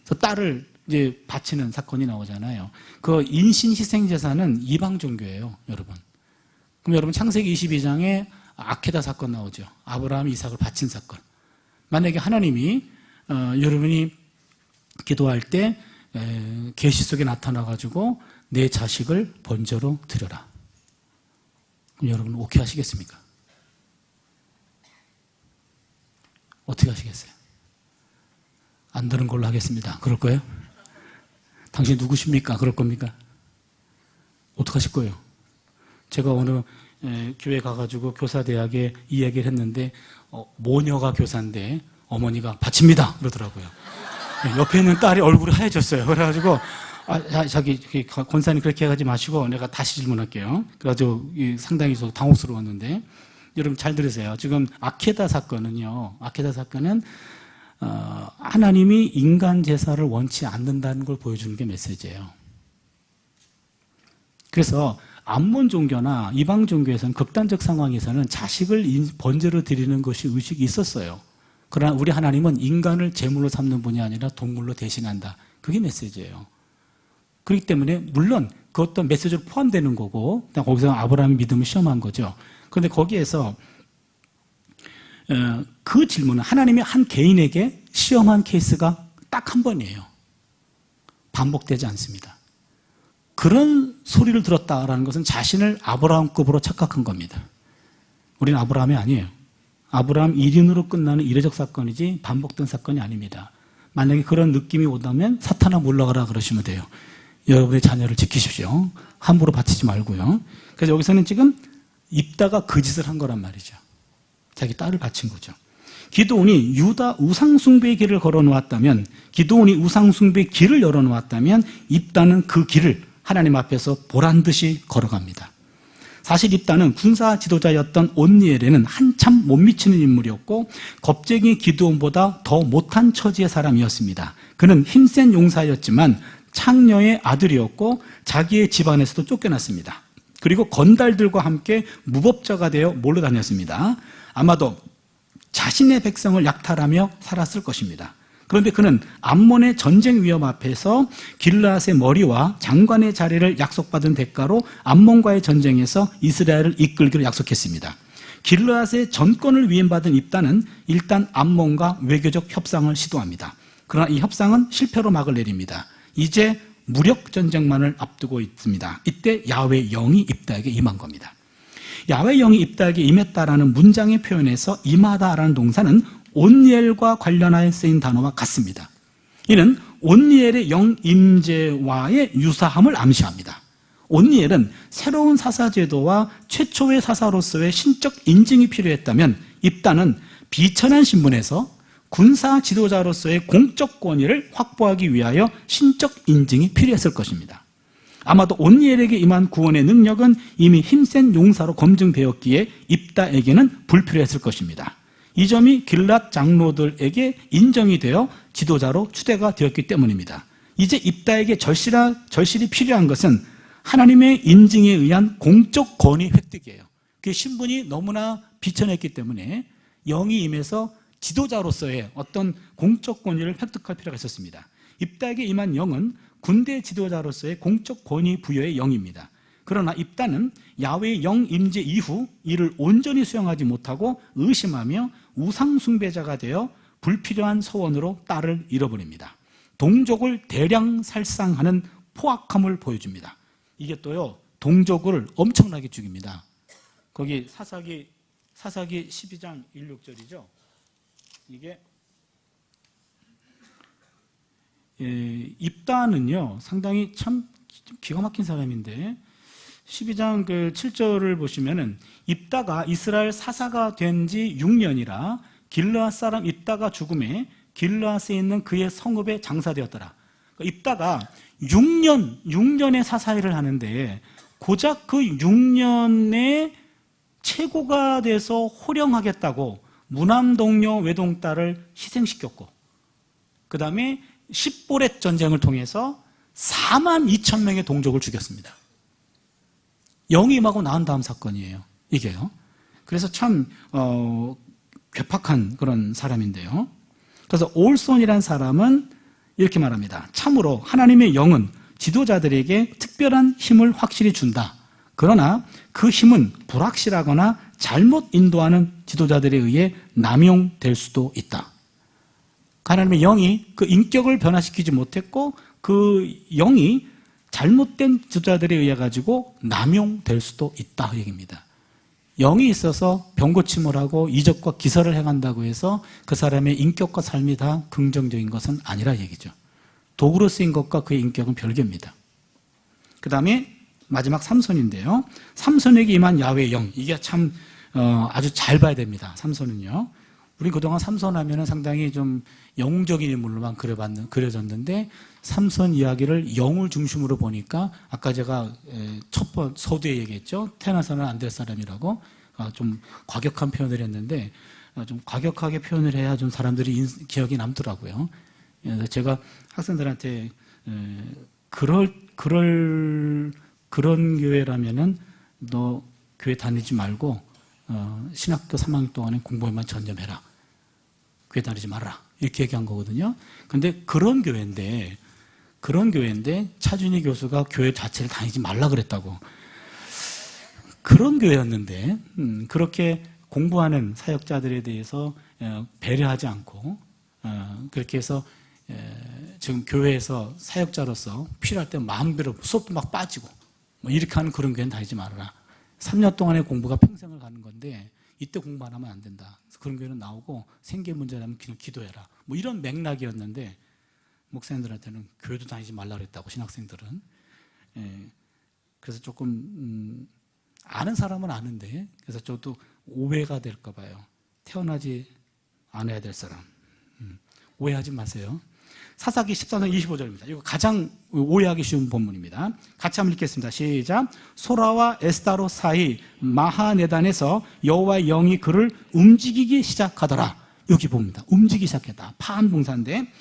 그래서 딸을 이제 바치는 사건이 나오잖아요. 그 인신 희생 제사는 이방 종교예요, 여러분. 그럼 여러분 창세기 22장에 아케다 사건 나오죠. 아브라함이 이삭을 바친 사건. 만약에 하나님이 여러분이 기도할 때 계시 속에 나타나가지고 내 자식을 번제로 드려라. 그럼 여러분 오케이 하시겠습니까? 어떻게 하시겠어요? 안 되는 걸로 하겠습니다. 그럴 거예요? 당신 누구십니까? 그럴 겁니까? 어떻게 하실 거예요? 제가 어느 교회 가가지고 교사대학에 이 얘기를 했는데 모녀가 교사인데 어머니가 바칩니다 그러더라고요. 옆에 있는 딸이 얼굴이 하얘졌어요. 그래가지고 자기 권사님 그렇게 하지 마시고 내가 다시 질문할게요. 그래가지고 상당히 당혹스러웠는데 여러분 잘 들으세요. 지금 아케다 사건은요. 아케다 사건은 하나님이 인간 제사를 원치 않는다는 걸 보여주는 게 메시지예요. 그래서 암몬 종교나 이방 종교에서는 극단적 상황에서는 자식을 번제로 드리는 것이 의식이 있었어요. 그러나 우리 하나님은 인간을 제물로 삼는 분이 아니라 동물로 대신한다. 그게 메시지예요. 그렇기 때문에 물론 그 어떤 메시지로 포함되는 거고 거기서 아브라함의 믿음을 시험한 거죠. 그런데 거기에서 그 질문은 하나님이 한 개인에게 시험한 케이스가 딱 한 번이에요. 반복되지 않습니다. 그런 소리를 들었다라는 것은 자신을 아브라함급으로 착각한 겁니다. 우리는 아브라함이 아니에요. 아브라함 1인으로 끝나는 이례적 사건이지 반복된 사건이 아닙니다. 만약에 그런 느낌이 오다면 사탄아 물러가라 그러시면 돼요. 여러분의 자녀를 지키십시오. 함부로 바치지 말고요. 그래서 여기서는 지금 입다가 그 짓을 한 거란 말이죠. 자기 딸을 바친 거죠. 기드온이 유다 우상숭배의 길을 걸어놓았다면, 기드온이 우상숭배의 길을 열어놓았다면 입다는 그 길을 하나님 앞에서 보란듯이 걸어갑니다. 사실 입다는 군사 지도자였던 온니엘에는 한참 못 미치는 인물이었고 겁쟁이 기드온보다 더 못한 처지의 사람이었습니다. 그는 힘센 용사였지만 창녀의 아들이었고 자기의 집안에서도 쫓겨났습니다. 그리고 건달들과 함께 무법자가 되어 몰려 다녔습니다. 아마도 자신의 백성을 약탈하며 살았을 것입니다. 그런데 그는 암몬의 전쟁 위험 앞에서 길르앗의 머리와 장관의 자리를 약속받은 대가로 암몬과의 전쟁에서 이스라엘을 이끌기로 약속했습니다. 길르앗의 전권을 위임받은 입다는 일단 암몬과 외교적 협상을 시도합니다. 그러나 이 협상은 실패로 막을 내립니다. 이제 무력 전쟁만을 앞두고 있습니다. 이때 야훼 영이 입다에게 임한 겁니다. 야훼 영이 입다에게 임했다라는 문장의 표현에서 임하다라는 동사는 온니엘과 관련하여 쓰인 단어와 같습니다. 이는 온니엘의 영 임재와의 유사함을 암시합니다. 온니엘은 새로운 사사제도와 최초의 사사로서의 신적 인증이 필요했다면 입다는 비천한 신분에서 군사 지도자로서의 공적 권위를 확보하기 위하여 신적 인증이 필요했을 것입니다. 아마도 온니엘에게 임한 구원의 능력은 이미 힘센 용사로 검증되었기에 입다에게는 불필요했을 것입니다. 이 점이 길랏 장로들에게 인정이 되어 지도자로 추대가 되었기 때문입니다. 이제 입다에게 절실히 필요한 것은 하나님의 인증에 의한 공적 권위 획득이에요. 그 신분이 너무나 비천했기 때문에 영이 임해서 지도자로서의 어떤 공적 권위를 획득할 필요가 있었습니다. 입다에게 임한 영은 군대 지도자로서의 공적 권위 부여의 영입니다. 그러나 입다는 야훼의 영 임재 이후 이를 온전히 수행하지 못하고 의심하며 우상숭배자가 되어 불필요한 서원으로 딸을 잃어버립니다. 동족을 대량 살상하는 포악함을 보여줍니다. 이게 또요 동족을 엄청나게 죽입니다. 거기 사사기 12장 1, 6절이죠. 이게 입다는요 상당히 참 기가 막힌 사람인데 12장 7절을 보시면은 입다가 이스라엘 사사가 된 지 6년이라 길르앗 사람 입다가 죽음에 길르앗에 있는 그의 성읍에 장사되었더라. 입다가 6년의 사사일을 하는데 고작 그 6년에 최고가 돼서 호령하겠다고 무남동녀 외동딸을 희생시켰고 그 다음에 십보렛 전쟁을 통해서 4만 2천 명의 동족을 죽였습니다. 영이 임하고 나온 다음 사건이에요. 이게요. 그래서 참 괴팍한 그런 사람인데요. 그래서 올손이라는 사람은 이렇게 말합니다. 참으로 하나님의 영은 지도자들에게 특별한 힘을 확실히 준다. 그러나 그 힘은 불확실하거나 잘못 인도하는 지도자들에 의해 남용될 수도 있다. 하나님의 영이 그 인격을 변화시키지 못했고 그 영이 잘못된 지도자들에 의해 가지고 남용될 수도 있다 얘기입니다. 영이 있어서 병고침을 하고 이적과 기사를 행한다고 해서 그 사람의 인격과 삶이 다 긍정적인 것은 아니라 얘기죠. 도구로 쓰인 것과 그의 인격은 별개입니다. 그 다음에 마지막 삼손인데요. 삼손에게 임한 야훼의 영, 이게 참 아주 잘 봐야 됩니다. 삼손은요. 우리 그동안 삼손 하면은 상당히 좀 영웅적인 인물로만 그려졌는데 삼손 이야기를 영을 중심으로 보니까 아까 제가 첫 번 서두에 얘기했죠. 태어나서는 안 될 사람이라고 좀 과격한 표현을 했는데 좀 과격하게 표현을 해야 좀 사람들이 기억이 남더라고요. 그래서 제가 학생들한테 그런 교회라면은 너 교회 다니지 말고 신학교 3학년 동안에 공부에만 전념해라. 교회 다니지 말라. 이렇게 얘기한 거거든요. 근데 그런 교회인데 차준희 교수가 교회 자체를 다니지 말라 그랬다고. 그런 교회였는데 그렇게 공부하는 사역자들에 대해서 배려하지 않고 그렇게 해서 지금 교회에서 사역자로서 필요할 때 마음대로 수업도 막 빠지고 뭐 이렇게 하는 그런 교회는 다니지 말아라. 3년 동안의 공부가 평생을 가는 건데 이때 공부 안 하면 안 된다. 그래서 그런 교회는 나오고 생계 문제라면 그냥 기도해라. 뭐 이런 맥락이었는데 목사님들한테는 교회도 다니지 말라 그랬다고 신학생들은. 그래서 조금 아는 사람은 아는데 그래서 저도 오해가 될까 봐요. 태어나지 않아야 될 사람. 오해하지 마세요. 사사기 14장 25절입니다. 이거 가장 오해하기 쉬운 본문입니다. 같이 한번 읽겠습니다. 시작. 소라와 에스타로 사이 마하네단에서 여호와의 영이 그를 움직이기 시작하더라. 여기 봅니다. 움직이기 시작했다. 파암 동사인데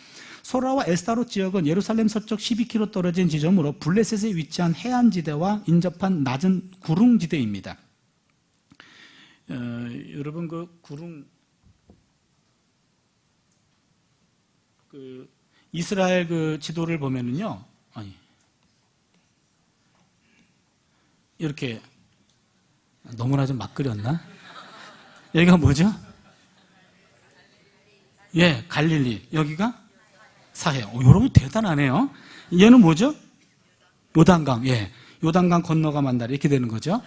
소라와 에스타로 지역은 예루살렘 서쪽 12km 떨어진 지점으로 블레셋에 위치한 해안지대와 인접한 낮은 구릉지대입니다. 여러분 그 구릉 이스라엘 그 지도를 보면은요, 이렇게 너무나 좀 막 그렸나? 여기가 뭐죠? 예, 갈릴리. 여기가 사해. 여러분 대단하네요. 얘는 뭐죠? 요단강. 예, 요단강 건너가 만다리 이렇게 되는 거죠.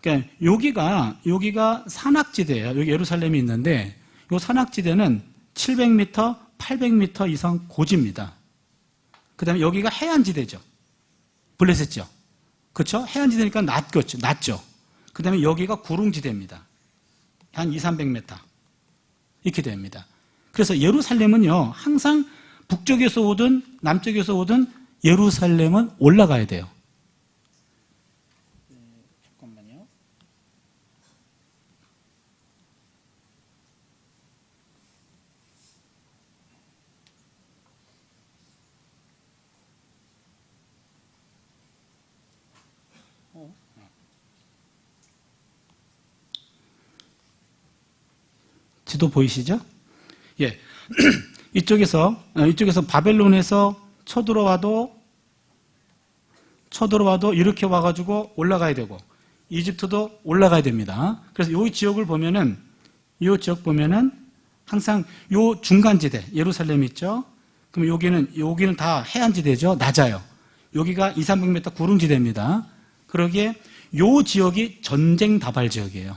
그러니까 여기가 산악지대예요. 여기 예루살렘이 있는데 요 산악지대는 700m, 800m 이상 고지입니다. 그 다음에 여기가 해안지대죠. 블레셋죠. 그렇죠? 해안지대니까 낮죠. 그 다음에 여기가 구릉지대입니다. 한 200-300m 이렇게 됩니다. 그래서 예루살렘은요 항상 북쪽에서 오든 남쪽에서 오든 예루살렘은 올라가야 돼요. 잠깐만요. 지도 보이시죠? 예. 이쪽에서 바벨론에서 쳐들어와도 이렇게 와가지고 올라가야 되고, 이집트도 올라가야 됩니다. 그래서 이 지역을 보면은, 이 지역 보면은 항상 요 중간지대, 예루살렘 있죠? 그럼 여기는 다 해안지대죠? 낮아요. 여기가 200-300m 구릉지대입니다. 그러기에 요 지역이 전쟁 다발 지역이에요.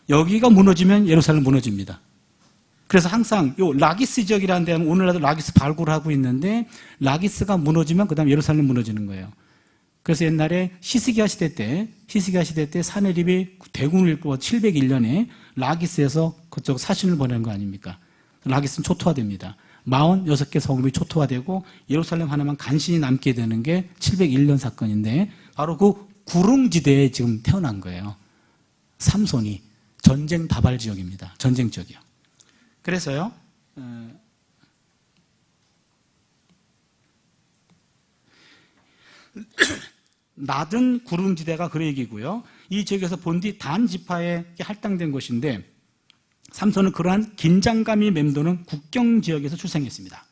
여기가 무너지면 예루살렘 무너집니다. 그래서 항상 요 라기스 지역이라는 데는 오늘날도 라기스 발굴을 하고 있는데 라기스가 무너지면 그 다음 예루살렘 무너지는 거예요. 그래서 옛날에 히스기야 시대 때 사네립이 대군을 이끌고 701년에 라기스에서 그쪽 사신을 보낸 거 아닙니까? 라기스는 초토화됩니다. 46개 성읍이 초토화되고 예루살렘 하나만 간신히 남게 되는 게 701년 사건인데 바로 그 구릉지대에 지금 태어난 거예요. 삼손이 전쟁 다발 지역입니다. 전쟁 지역이요. 그래서요, 낮은 구릉지대가 그 얘기고요. 이 지역에서 본 뒤 단 지파에 할당된 것인데 삼손은 그러한 긴장감이 맴도는 국경 지역에서 출생했습니다.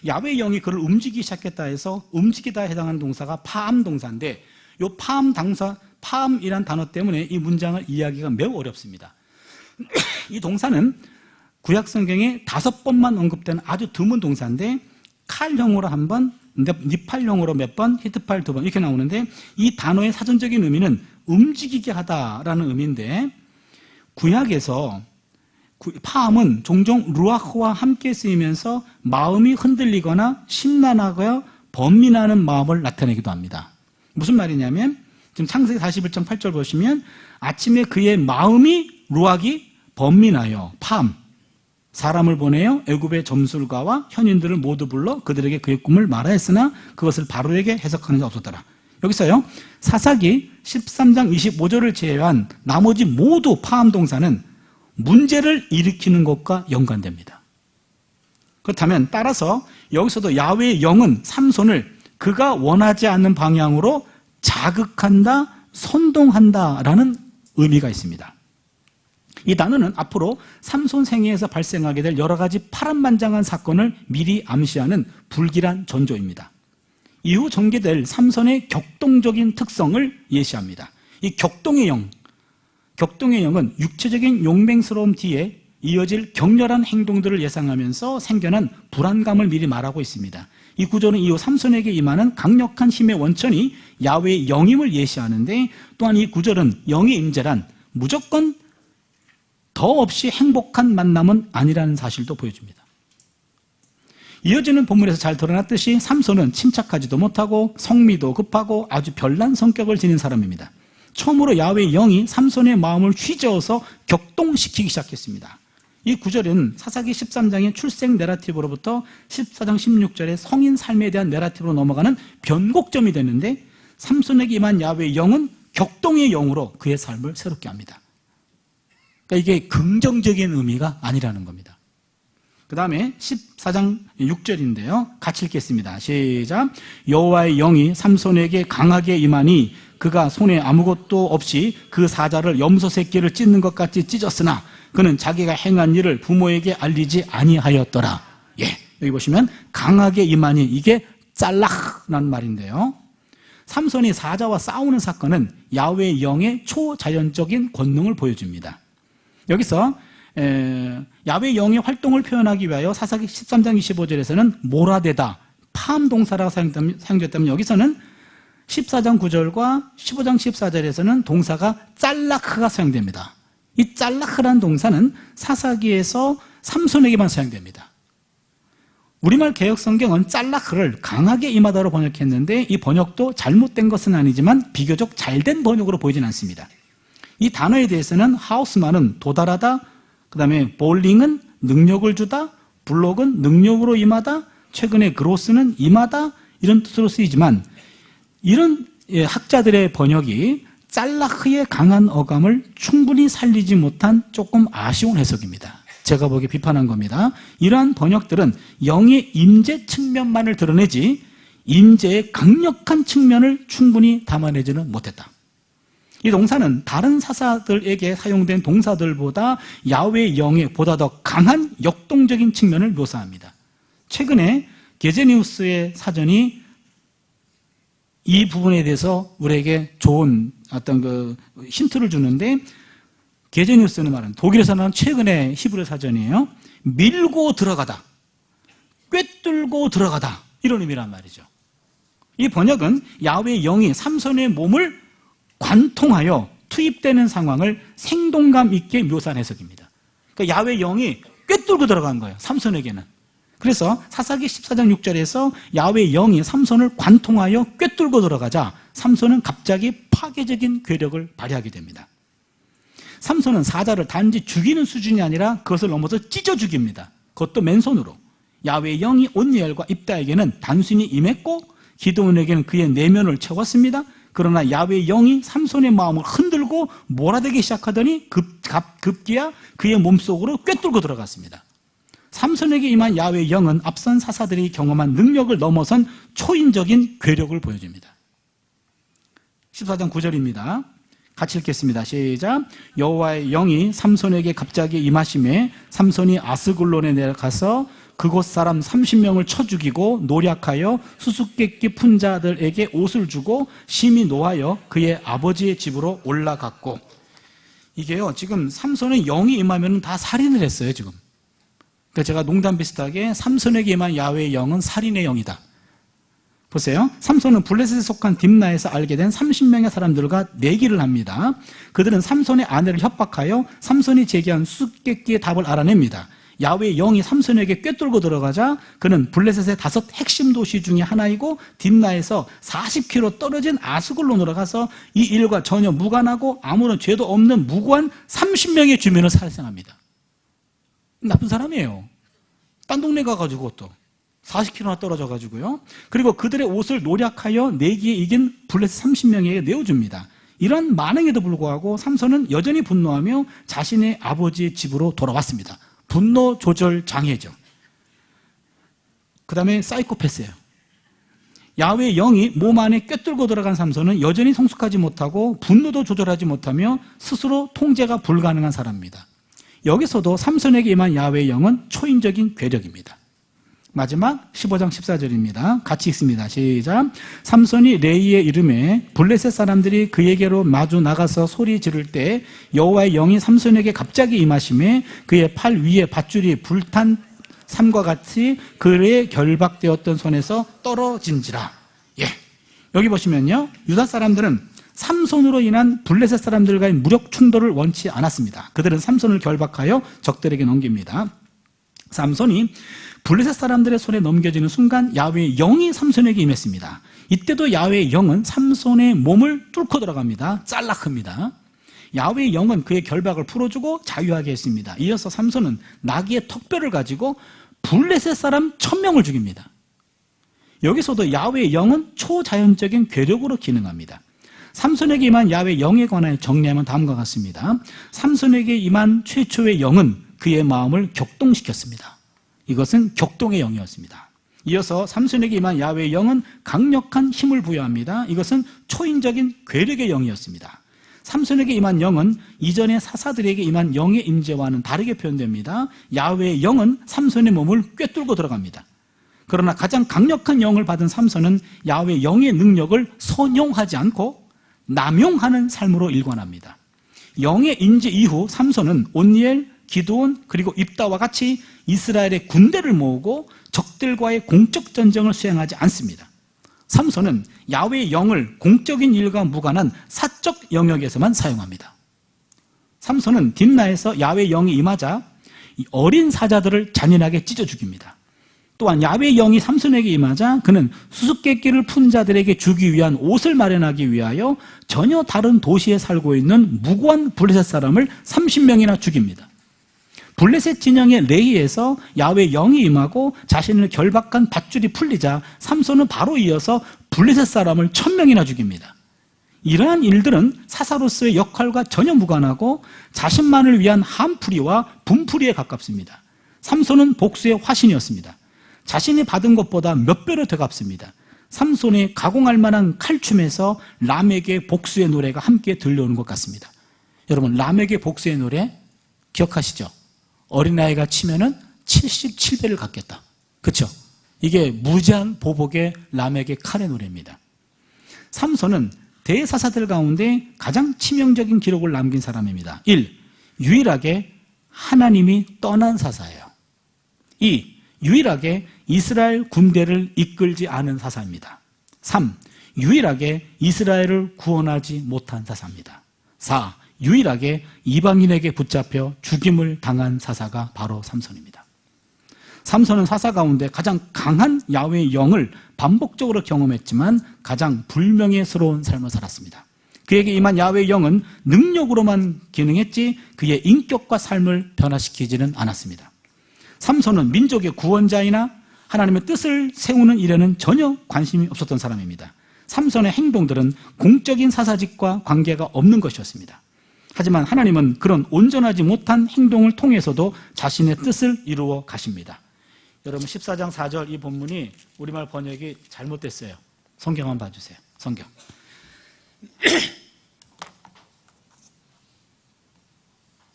야훼의 영이 그를 움직이기 시작했다 해서 움직이다에 해당하는 동사가 파암 동사인데 이 파암이란 단어 때문에 이 문장을 이해하기가 매우 어렵습니다. 이 동사는 구약 성경에 5번만 언급되는 아주 드문 동사인데 칼형으로 한 번, 니팔형으로 몇 번, 히트팔 두 번 이렇게 나오는데 이 단어의 사전적인 의미는 움직이게 하다라는 의미인데 구약에서 파함은 종종 루아흐와 함께 쓰이면서 마음이 흔들리거나 심란하거나 번민하는 마음을 나타내기도 합니다. 무슨 말이냐면 지금 창세기 41장 8절 보시면 아침에 그의 마음이 루악이 번민하여 파함 사람을 보내어 애굽의 점술가와 현인들을 모두 불러 그들에게 그의 꿈을 말하였으나 그것을 바로에게 해석하는 자 없었더라. 여기서요 사사기 13장 25절을 제외한 나머지 모두 파함 동사는 문제를 일으키는 것과 연관됩니다. 그렇다면 따라서 여기서도 야훼의 영은 삼손을 그가 원하지 않는 방향으로 자극한다, 선동한다라는 의미가 있습니다. 이 단어는 앞으로 삼손 생애에서 발생하게 될 여러 가지 파란만장한 사건을 미리 암시하는 불길한 전조입니다. 이후 전개될 삼손의 격동적인 특성을 예시합니다. 이 격동의 영은 육체적인 용맹스러움 뒤에 이어질 격렬한 행동들을 예상하면서 생겨난 불안감을 미리 말하고 있습니다. 이 구조는 이후 삼손에게 임하는 강력한 힘의 원천이 야훼의 영임을 예시하는데 또한 이 구절은 영의 임재란 무조건 더 없이 행복한 만남은 아니라는 사실도 보여줍니다. 이어지는 본문에서 잘 드러났듯이 삼손은 침착하지도 못하고 성미도 급하고 아주 별난 성격을 지닌 사람입니다. 처음으로 야훼의 영이 삼손의 마음을 휘저어서 격동시키기 시작했습니다. 이 구절은 사사기 13장의 출생 내러티브로부터 14장 16절의 성인 삶에 대한 내러티브로 넘어가는 변곡점이 됐는데 삼손에게 임한 야훼의 영은 격동의 영으로 그의 삶을 새롭게 합니다. 그러니까 이게 긍정적인 의미가 아니라는 겁니다. 그 다음에 14장 6절인데요. 같이 읽겠습니다. 시작. 여호와의 영이 삼손에게 강하게 임하니 그가 손에 아무것도 없이 그 사자를 염소 새끼를 찢는 것 같이 찢었으나 그는 자기가 행한 일을 부모에게 알리지 아니하였더라. 예, 여기 보시면 강하게 임하니 이게 짤락라는 말인데요. 삼손이 사자와 싸우는 사건은 야훼의 영의 초자연적인 권능을 보여줍니다. 여기서 야훼의 영의 활동을 표현하기 위하여 사사기 13장 25절에서는 몰아대다, 파함 동사라고 사용됐다면 여기서는 14장 9절과 15장 14절에서는 동사가 짤라크가 사용됩니다. 이 짤라크라는 동사는 사사기에서 삼손에게만 사용됩니다. 우리말 개역성경은 짤라크를 강하게 임하다로 번역했는데 이 번역도 잘못된 것은 아니지만 비교적 잘된 번역으로 보이진 않습니다. 이 단어에 대해서는 하우스만은 도달하다, 그 다음에 볼링은 능력을 주다, 블록은 능력으로 임하다, 최근에 그로스는 임하다 이런 뜻으로 쓰이지만 이런 학자들의 번역이 짤라크의 강한 어감을 충분히 살리지 못한 조금 아쉬운 해석입니다. 제가 보기에 비판한 겁니다. 이러한 번역들은 영의 임재 측면만을 드러내지 임재의 강력한 측면을 충분히 담아내지는 못했다. 이 동사는 다른 사사들에게 사용된 동사들보다 야훼의 영의 보다 더 강한 역동적인 측면을 묘사합니다. 최근에 게제니우스의 사전이 이 부분에 대해서 우리에게 좋은 어떤 그 힌트를 주는데 게제니우스는 말은 독일에서 나온 최근의 히브리 사전이에요. 밀고 들어가다, 꿰뚫고 들어가다 이런 의미란 말이죠. 이 번역은 야훼의 영이 삼손의 몸을 관통하여 투입되는 상황을 생동감 있게 묘사한 해석입니다. 그러니까 야훼의 영이 꿰뚫고 들어간 거예요, 삼손에게는. 그래서 사사기 14장 6절에서 야훼의 영이 삼손을 관통하여 꿰뚫고 들어가자 삼손은 갑자기 파괴적인 괴력을 발휘하게 됩니다. 삼손은 사자를 단지 죽이는 수준이 아니라 그것을 넘어서 찢어 죽입니다. 그것도 맨손으로. 야훼의 영이 온니엘과 입다에게는 단순히 임했고 기드온에게는 그의 내면을 채웠습니다. 그러나 야훼의 영이 삼손의 마음을 흔들고 몰아대기 시작하더니 급기야 그의 몸속으로 꿰뚫고 들어갔습니다. 삼손에게 임한 야훼의 영은 앞선 사사들이 경험한 능력을 넘어선 초인적인 괴력을 보여줍니다. 14장 9절입니다. 같이 읽겠습니다. 시작. 여호와의 영이 삼손에게 갑자기 임하심에 삼손이 아스글론에 내려가서 그곳 사람 30명을 쳐 죽이고 노략하여 수수께끼 푼 자들에게 옷을 주고 심히 노하여 그의 아버지의 집으로 올라갔고. 이게요, 지금 삼손의 영이 임하면 다 살인을 했어요, 지금. 그러니까 제가 농담 비슷하게 삼손에게 임한 야훼의 영은 살인의 영이다. 보세요. 삼손은 블레셋에 속한 딥나에서 알게 된 30명의 사람들과 내기를 합니다. 그들은 삼손의 아내를 협박하여 삼손이 제기한 수수께끼의 답을 알아냅니다. 야훼의 영이 삼손에게 꿰뚫고 들어가자 그는 블레셋의 5 핵심 도시 중에 하나이고 딥나에서 40km 떨어진 아스글론으로 가서 이 일과 전혀 무관하고 아무런 죄도 없는 무고한 30명의 주민을 살생합니다. 나쁜 사람이에요. 딴 동네 가가지고 또 40km나 떨어져 가지고요. 그리고 그들의 옷을 노략하여 내기에 이긴 블레셋 30명에게 내어줍니다. 이런 만행에도 불구하고 삼손은 여전히 분노하며 자신의 아버지의 집으로 돌아왔습니다. 분노 조절 장애죠. 그 다음에 사이코패스예요. 야훼의 영이 몸 안에 꿰뚫고 들어간 삼손은 여전히 성숙하지 못하고 분노도 조절하지 못하며 스스로 통제가 불가능한 사람입니다. 여기서도 삼손에게 임한 야훼의 영은 초인적인 괴력입니다. 마지막 15장 14절입니다. 같이 읽습니다. 시작. 삼손이 레이의 이름에 블레셋 사람들이 그에게로 마주 나가서 소리 지를 때 여호와의 영이 삼손에게 갑자기 임하심에 그의 팔 위에 밧줄이 불탄 삼과 같이 그의 결박되었던 손에서 떨어진지라. 예. 여기 보시면요. 유다 사람들은 삼손으로 인한 블레셋 사람들과의 무력 충돌을 원치 않았습니다. 그들은 삼손을 결박하여 적들에게 넘깁니다. 삼손이 블레셋 사람들의 손에 넘겨지는 순간 야훼의 영이 삼손에게 임했습니다. 이때도 야훼의 영은 삼손의 몸을 뚫고 들어갑니다. 잘라큽니다. 야훼의 영은 그의 결박을 풀어주고 자유하게 했습니다. 이어서 삼손은 나귀의 턱뼈를 가지고 블레셋 사람 1000명을 죽입니다. 여기서도 야훼의 영은 초자연적인 괴력으로 기능합니다. 삼손에게 임한 야훼의 영에 관하여 정리하면 다음과 같습니다. 삼손에게 임한 최초의 영은 그의 마음을 격동시켰습니다. 이것은 격동의 영이었습니다. 이어서 삼손에게 임한 야훼의 영은 강력한 힘을 부여합니다. 이것은 초인적인 괴력의 영이었습니다. 삼손에게 임한 영은 이전의 사사들에게 임한 영의 임재와는 다르게 표현됩니다. 야훼의 영은 삼손의 몸을 꿰뚫고 들어갑니다. 그러나 가장 강력한 영을 받은 삼손은 야훼의 영의 능력을 선용하지 않고 남용하는 삶으로 일관합니다. 영의 임재 이후 삼손은 온니엘, 기드온 그리고 입다와 같이 이스라엘의 군대를 모으고 적들과의 공적 전쟁을 수행하지 않습니다. 삼손은 야훼의 영을 공적인 일과 무관한 사적 영역에서만 사용합니다. 삼손은 딥나에서 야훼의 영이 임하자 어린 사자들을 잔인하게 찢어 죽입니다. 또한 야훼의 영이 삼손에게 임하자 그는 수수께끼를 푼 자들에게 주기 위한 옷을 마련하기 위하여 전혀 다른 도시에 살고 있는 무고한 블레셋 사람을 30명이나 죽입니다. 블레셋 진영의 레이에서 야훼의 영이 임하고 자신을 결박한 밧줄이 풀리자 삼손은 바로 이어서 블레셋 사람을 1000명이나 죽입니다. 이러한 일들은 사사로서의 역할과 전혀 무관하고 자신만을 위한 한풀이와 분풀이에 가깝습니다. 삼손은 복수의 화신이었습니다. 자신이 받은 것보다 몇 배로 더 갚습니다. 삼손이 가공할 만한 칼춤에서 람에게 복수의 노래가 함께 들려오는 것 같습니다. 여러분, 람에게 복수의 노래 기억하시죠? 어린아이가 치면은 77배를 갚겠다. 그렇죠? 이게 무제한 보복의 람에게 칼의 노래입니다. 삼손은 대사사들 가운데 가장 치명적인 기록을 남긴 사람입니다. 1. 유일하게 하나님이 떠난 사사예요. 2. 유일하게 이스라엘 군대를 이끌지 않은 사사입니다. 3. 유일하게 이스라엘을 구원하지 못한 사사입니다. 4. 유일하게 이방인에게 붙잡혀 죽임을 당한 사사가 바로 삼손입니다. 삼손은 사사 가운데 가장 강한 야훼의 영을 반복적으로 경험했지만 가장 불명예스러운 삶을 살았습니다. 그에게 임한 야훼의 영은 능력으로만 기능했지 그의 인격과 삶을 변화시키지는 않았습니다. 삼손은 민족의 구원자이나 하나님의 뜻을 세우는 일에는 전혀 관심이 없었던 사람입니다. 삼손의 행동들은 공적인 사사직과 관계가 없는 것이었습니다. 하지만 하나님은 그런 온전하지 못한 행동을 통해서도 자신의 뜻을 이루어 가십니다. 여러분 14장 4절 이 본문이 우리말 번역이 잘못됐어요. 성경 한번 봐주세요. 성경.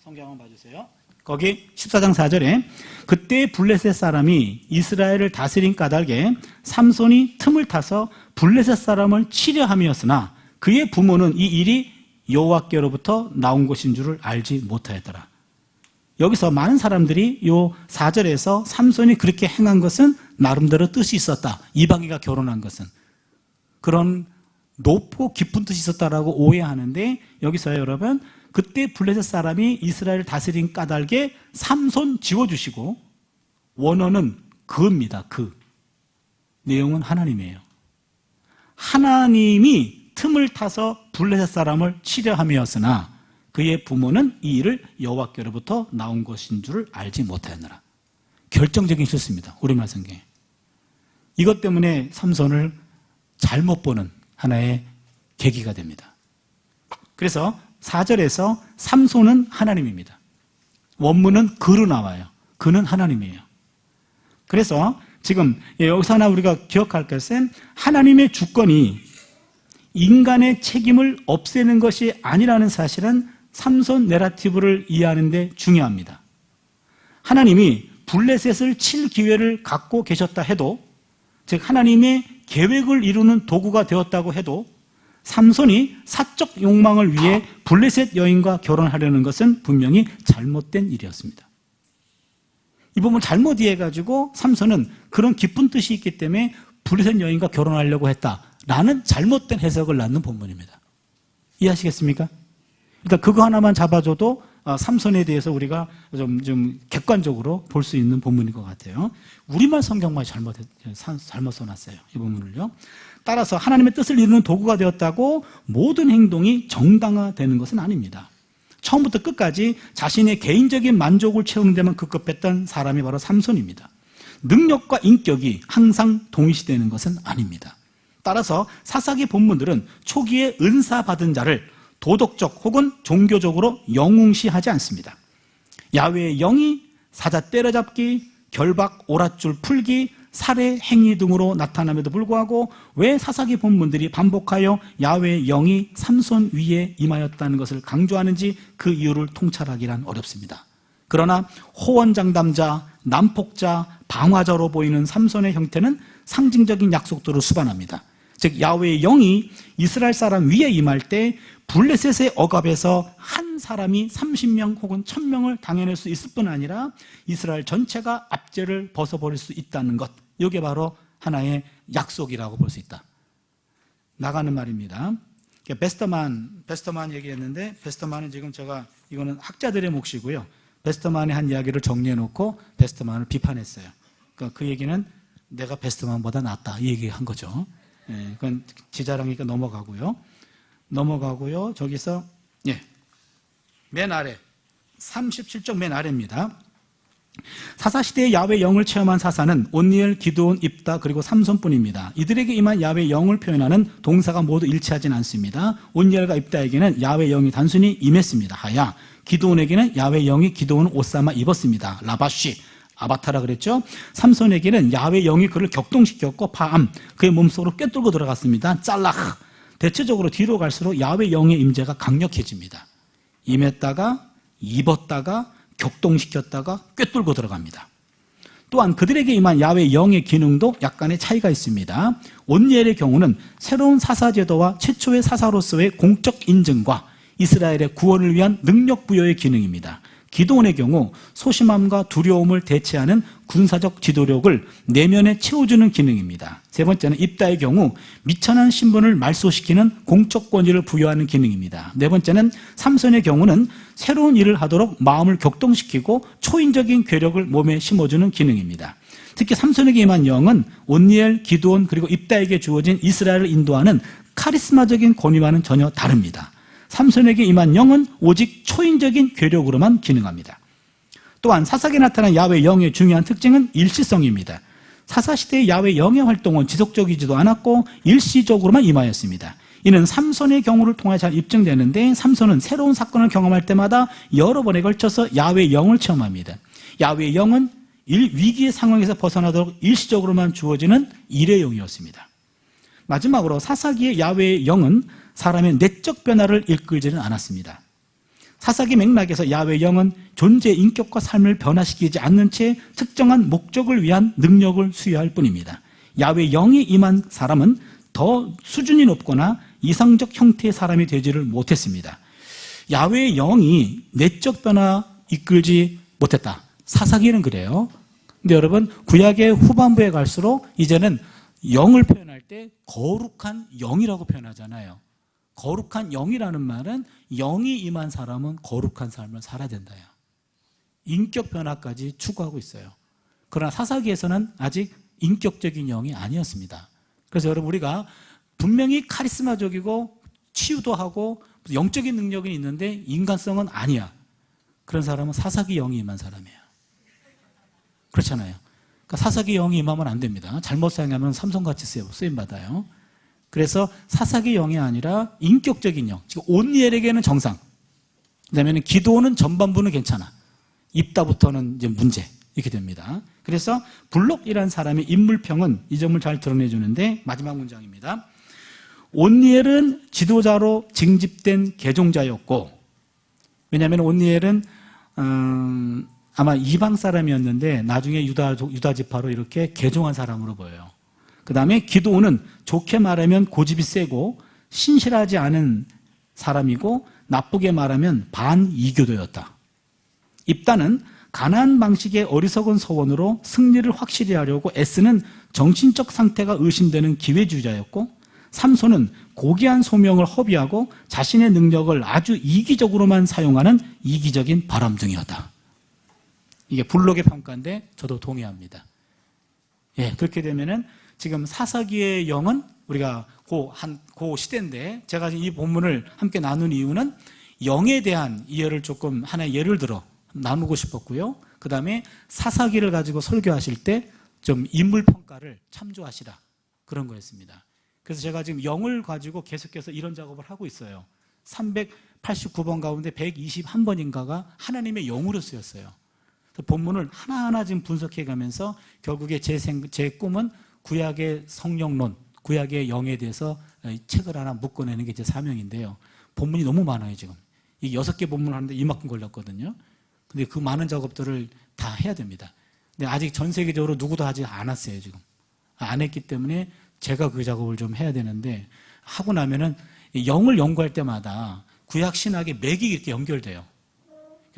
성경 한번 봐주세요. 거기 14장 4절에 그때 블레셋 사람이 이스라엘을 다스린 까닭에 삼손이 틈을 타서 블레셋 사람을 치려 함이었으나 그의 부모는 이 일이 여호와께로부터 나온 것인 줄을 알지 못하였더라. 여기서 많은 사람들이 요 4절에서 삼손이 그렇게 행한 것은 나름대로 뜻이 있었다. 이방인과 결혼한 것은. 그런 높고 깊은 뜻이 있었다라고 오해하는데 여기서요 여러분 그때 블레셋 사람이 이스라엘을 다스린 까닭에 삼손 지워주시고 원어는 그입니다. 그 내용은 하나님이에요. 하나님이 틈을 타서 블레셋 사람을 치려함이었으나 그의 부모는 이 일을 여호와께로부터 나온 것인 줄을 알지 못하였느라. 결정적인 실수입니다. 우리말 성경에. 이것 때문에 삼손을 잘못 보는 하나의 계기가 됩니다. 그래서 4절에서 삼손은 하나님입니다. 원문은 그로 나와요. 그는 하나님이에요. 그래서 지금 여기서 하나 우리가 기억할 것은 하나님의 주권이 인간의 책임을 없애는 것이 아니라는 사실은 삼손 내러티브를 이해하는 데 중요합니다. 하나님이 블레셋을 칠 기회를 갖고 계셨다 해도 즉 하나님의 계획을 이루는 도구가 되었다고 해도 삼손이 사적 욕망을 위해 블레셋 여인과 결혼하려는 것은 분명히 잘못된 일이었습니다. 이 부분을 잘못 이해해가지고 삼손은 그런 깊은 뜻이 있기 때문에 블레셋 여인과 결혼하려고 했다라는 잘못된 해석을 낳는 본문입니다. 이해하시겠습니까? 그러니까 그거 하나만 잡아줘도 삼손에 대해서 우리가 좀 객관적으로 볼 수 있는 본문인 것 같아요. 우리말 성경만 잘못 써놨어요. 이 본문을요. 따라서 하나님의 뜻을 이루는 도구가 되었다고 모든 행동이 정당화되는 것은 아닙니다. 처음부터 끝까지 자신의 개인적인 만족을 채우는 데만 급급했던 사람이 바로 삼손입니다. 능력과 인격이 항상 동일시되는 것은 아닙니다. 따라서 사사기 본문들은 초기에 은사 받은 자를 도덕적 혹은 종교적으로 영웅시하지 않습니다. 야훼의 영이 사자 때려잡기, 결박, 오랏줄 풀기, 살해 행위 등으로 나타남에도 불구하고 왜 사사기 본문들이 반복하여 야훼의 영이 삼손 위에 임하였다는 것을 강조하는지 그 이유를 통찰하기란 어렵습니다. 그러나 호언장담자, 난폭자, 방화자로 보이는 삼손의 형태는 상징적인 약속들을 수반합니다. 즉 야훼의 영이 이스라엘 사람 위에 임할 때 블레셋의 억압에서 한 사람이 30명 혹은 1000명을 당해낼 수 있을 뿐 아니라 이스라엘 전체가 압제를 벗어버릴 수 있다는 것, 이게 바로 하나의 약속이라고 볼 수 있다. 나가는 말입니다. 베스터만 얘기했는데 베스터만은 지금 이거는 학자들의 몫이고요. 베스터만의 한 이야기를 정리해놓고 베스터만을 비판했어요. 그러니까 그 얘기는 내가 베스터만보다 낫다 이 얘기한 거죠. 그건 지자랑이니까 넘어가고요. 저기서 맨 아래 37쪽 맨 아래입니다. 사사시대의 야훼 영을 체험한 사사는 온니엘, 기드온, 입다 그리고 삼손뿐입니다. 이들에게 임한 야훼 영을 표현하는 동사가 모두 일치하진 않습니다. 온니엘과 입다에게는 야훼 영이 단순히 임했습니다. 하야. 기드온에게는 야훼 영이 기드온을 옷 삼아 입었습니다. 라바쉬. 아바타라 그랬죠. 삼손에게는 야훼 영이 그를 격동시켰고 파암, 그의 몸속으로 꿰뚫고 들어갔습니다. 짤락. 대체적으로 뒤로 갈수록 야훼 영의 임재가 강력해집니다. 임했다가 입었다가 격동시켰다가 꿰뚫고 들어갑니다. 또한 그들에게 임한 야훼 영의 기능도 약간의 차이가 있습니다. 온니엘의 경우는 새로운 사사 제도와 최초의 사사로서의 공적 인증과 이스라엘의 구원을 위한 능력 부여의 기능입니다. 기드온의 경우 소심함과 두려움을 대체하는 군사적 지도력을 내면에 채워주는 기능입니다. 세 번째는 입다의 경우 미천한 신분을 말소시키는 공적 권위를 부여하는 기능입니다. 네 번째는 삼손의 경우는 새로운 일을 하도록 마음을 격동시키고 초인적인 괴력을 몸에 심어주는 기능입니다. 특히 삼손에게 임한 영은 온니엘, 기드온 그리고 입다에게 주어진 이스라엘을 인도하는 카리스마적인 권위와는 전혀 다릅니다. 삼손에게 임한 영은 오직 초인적인 괴력으로만 기능합니다. 또한 사사기에 나타난 야훼 영의 중요한 특징은 일시성입니다. 사사시대의 야훼 영의 활동은 지속적이지도 않았고 일시적으로만 임하였습니다. 이는 삼손의 경우를 통해 잘 입증되는데 삼손은 새로운 사건을 경험할 때마다 여러 번에 걸쳐서 야훼 영을 체험합니다. 야훼 영은 위기의 상황에서 벗어나도록 일시적으로만 주어지는 일회용이었습니다. 마지막으로 사사기의 야훼의 영은 사람의 내적 변화를 이끌지는 않았습니다. 사사기 맥락에서 야훼 영은 존재의 인격과 삶을 변화시키지 않는 채 특정한 목적을 위한 능력을 수여할 뿐입니다. 야훼 영이 임한 사람은 더 수준이 높거나 이상적 형태의 사람이 되지를 못했습니다. 야훼 영이 내적 변화 이끌지 못했다. 사사기는 그래요. 근데 여러분 구약의 후반부에 갈수록 이제는 영을 표현할 때 거룩한 영이라고 표현하잖아요. 거룩한 영이라는 말은 영이 임한 사람은 거룩한 삶을 살아야 된다요. 인격 변화까지 추구하고 있어요. 그러나 사사기에서는 아직 인격적인 영이 아니었습니다. 그래서 여러분 우리가 분명히 카리스마적이고 치유도 하고 영적인 능력이 있는데 인간성은 아니야. 그런 사람은 사사기 영이 임한 사람이에요. 그렇잖아요. 그러니까 사사기 영이 임하면 안 됩니다. 잘못 사용하면 삼성같이 쓰임받아요. 그래서 사사기 영이 아니라 인격적인 영. 지금 온니엘에게는 정상. 그다음에는 기도는 전반부는 괜찮아. 입다부터는 이제 문제. 이렇게 됩니다. 그래서 블록이라는 사람의 인물평은 이 점을 잘 드러내주는데 마지막 문장입니다. 온니엘은 지도자로 징집된 계종자였고, 왜냐하면 온니엘은 아마 이방 사람이었는데 나중에 유다 지파로 이렇게 계종한 사람으로 보여요. 그 다음에 기도는 좋게 말하면 고집이 세고 신실하지 않은 사람이고 나쁘게 말하면 반이교도였다. 입다는 가나안 방식의 어리석은 서원으로 승리를 확실히 하려고 애쓰는 정신적 상태가 의심되는 기회주의자였고, 삼손은 고귀한 소명을 허비하고 자신의 능력을 아주 이기적으로만 사용하는 이기적인 바람둥이였다. 이게 블록의 평가인데 저도 동의합니다. 예, 그렇게 되면은 지금 사사기의 영은 우리가 그 시대인데, 제가 이 본문을 함께 나눈 이유는 영에 대한 이해를 조금 하나의 예를 들어 나누고 싶었고요. 그 다음에 사사기를 가지고 설교하실 때 좀 인물평가를 참조하시라, 그런 거였습니다. 그래서 제가 지금 영을 가지고 계속해서 이런 작업을 하고 있어요. 389번 가운데 121번인가가 하나님의 영으로 쓰였어요. 본문을 하나하나 지금 분석해 가면서 결국에 제 꿈은 구약의 성령론, 구약의 영에 대해서 책을 하나 묶어내는 게 제 사명인데요. 본문이 너무 많아요, 지금. 이 6개 본문을 하는데 이만큼 걸렸거든요. 근데 그 많은 작업들을 다 해야 됩니다. 근데 아직 전 세계적으로 누구도 하지 않았어요, 지금. 안 했기 때문에 제가 그 작업을 좀 해야 되는데, 하고 나면은 영을 연구할 때마다 구약 신학의 맥이 이렇게 연결돼요.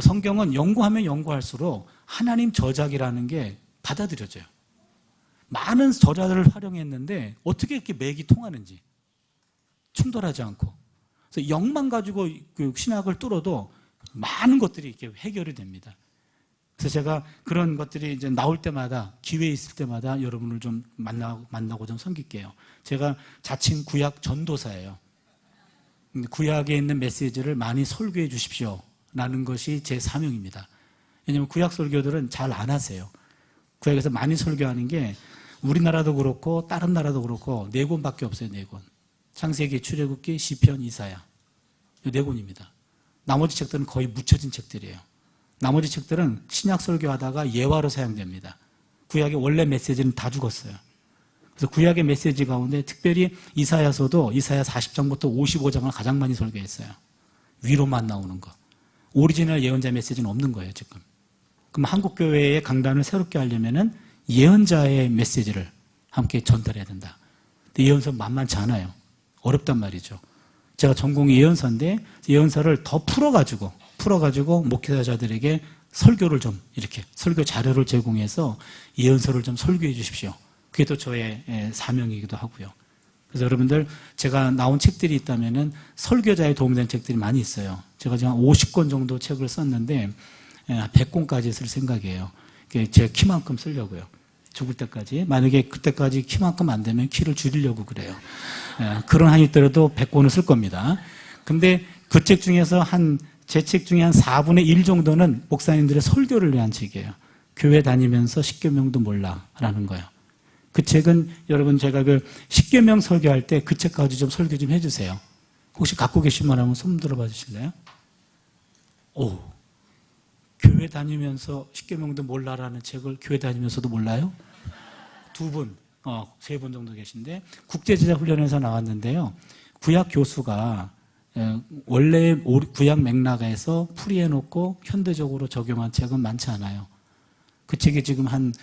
성경은 연구하면 연구할수록 하나님 저작이라는 게 받아들여져요. 많은 저자들을 활용했는데 어떻게 이렇게 맥이 통하는지, 충돌하지 않고. 그래서 영만 가지고 그 신학을 뚫어도 많은 것들이 이렇게 해결이 됩니다. 그래서 제가 그런 것들이 이제 나올 때마다, 기회 있을 때마다 여러분을 좀 만나고 좀 섬길게요. 제가 자칭 구약 전도사예요. 구약에 있는 메시지를 많이 설교해 주십시오 라는 것이 제 사명입니다. 왜냐하면 구약 설교들은 잘 안 하세요. 구약에서 많이 설교하는 게 우리나라도 그렇고 다른 나라도 그렇고 4권밖에 없어요. 4권. 창세기, 출애굽기, 시편, 이사야. 이 4권입니다. 나머지 책들은 거의 묻혀진 책들이에요. 나머지 책들은 신약 설교하다가 예화로 사용됩니다. 구약의 원래 메시지는 다 죽었어요. 그래서 구약의 메시지 가운데 특별히 이사야서도 이사야 40장부터 55장을 가장 많이 설교했어요. 위로만 나오는 거. 오리지널 예언자 메시지는 없는 거예요, 지금. 그럼 한국교회의 강단을 새롭게 하려면은 예언자의 메시지를 함께 전달해야 된다. 근데 예언서 만만치 않아요. 어렵단 말이죠. 제가 전공이 예언서인데 예언서를 더 풀어가지고 목회자들에게 설교를 좀 이렇게 설교 자료를 제공해서 예언서를 좀 설교해 주십시오. 그게 또 저의 사명이기도 하고요. 그래서 여러분들 제가 나온 책들이 있다면은 설교자에 도움된 책들이 많이 있어요. 제가 지금 한 50권 정도 책을 썼는데 100권까지 쓸 생각이에요. 제 키만큼 쓰려고요. 죽을 때까지. 만약에 그때까지 키만큼 안 되면 키를 줄이려고 그래요. 그런 한이 있더라도 100권을 쓸 겁니다. 근데 그 책 중에서 제 책 중에 한 4분의 1 정도는 목사님들의 설교를 위한 책이에요. 교회 다니면서 십계명도 몰라라는 거예요. 그 책은 여러분 제가 그 십계명 설교할 때 그 책 가지고 좀 설교 좀 해주세요. 혹시 갖고 계시면 한번 손 들어봐 주실래요? 오, 교회 다니면서 십계명도 몰라라는 책을 교회 다니면서도 몰라요? 2분, 3분 정도 계신데 국제제자훈련에서 나왔는데요. 구약 교수가 원래 구약 맥락에서 풀이해놓고 현대적으로 적용한 책은 많지 않아요. 그 책이 지금 한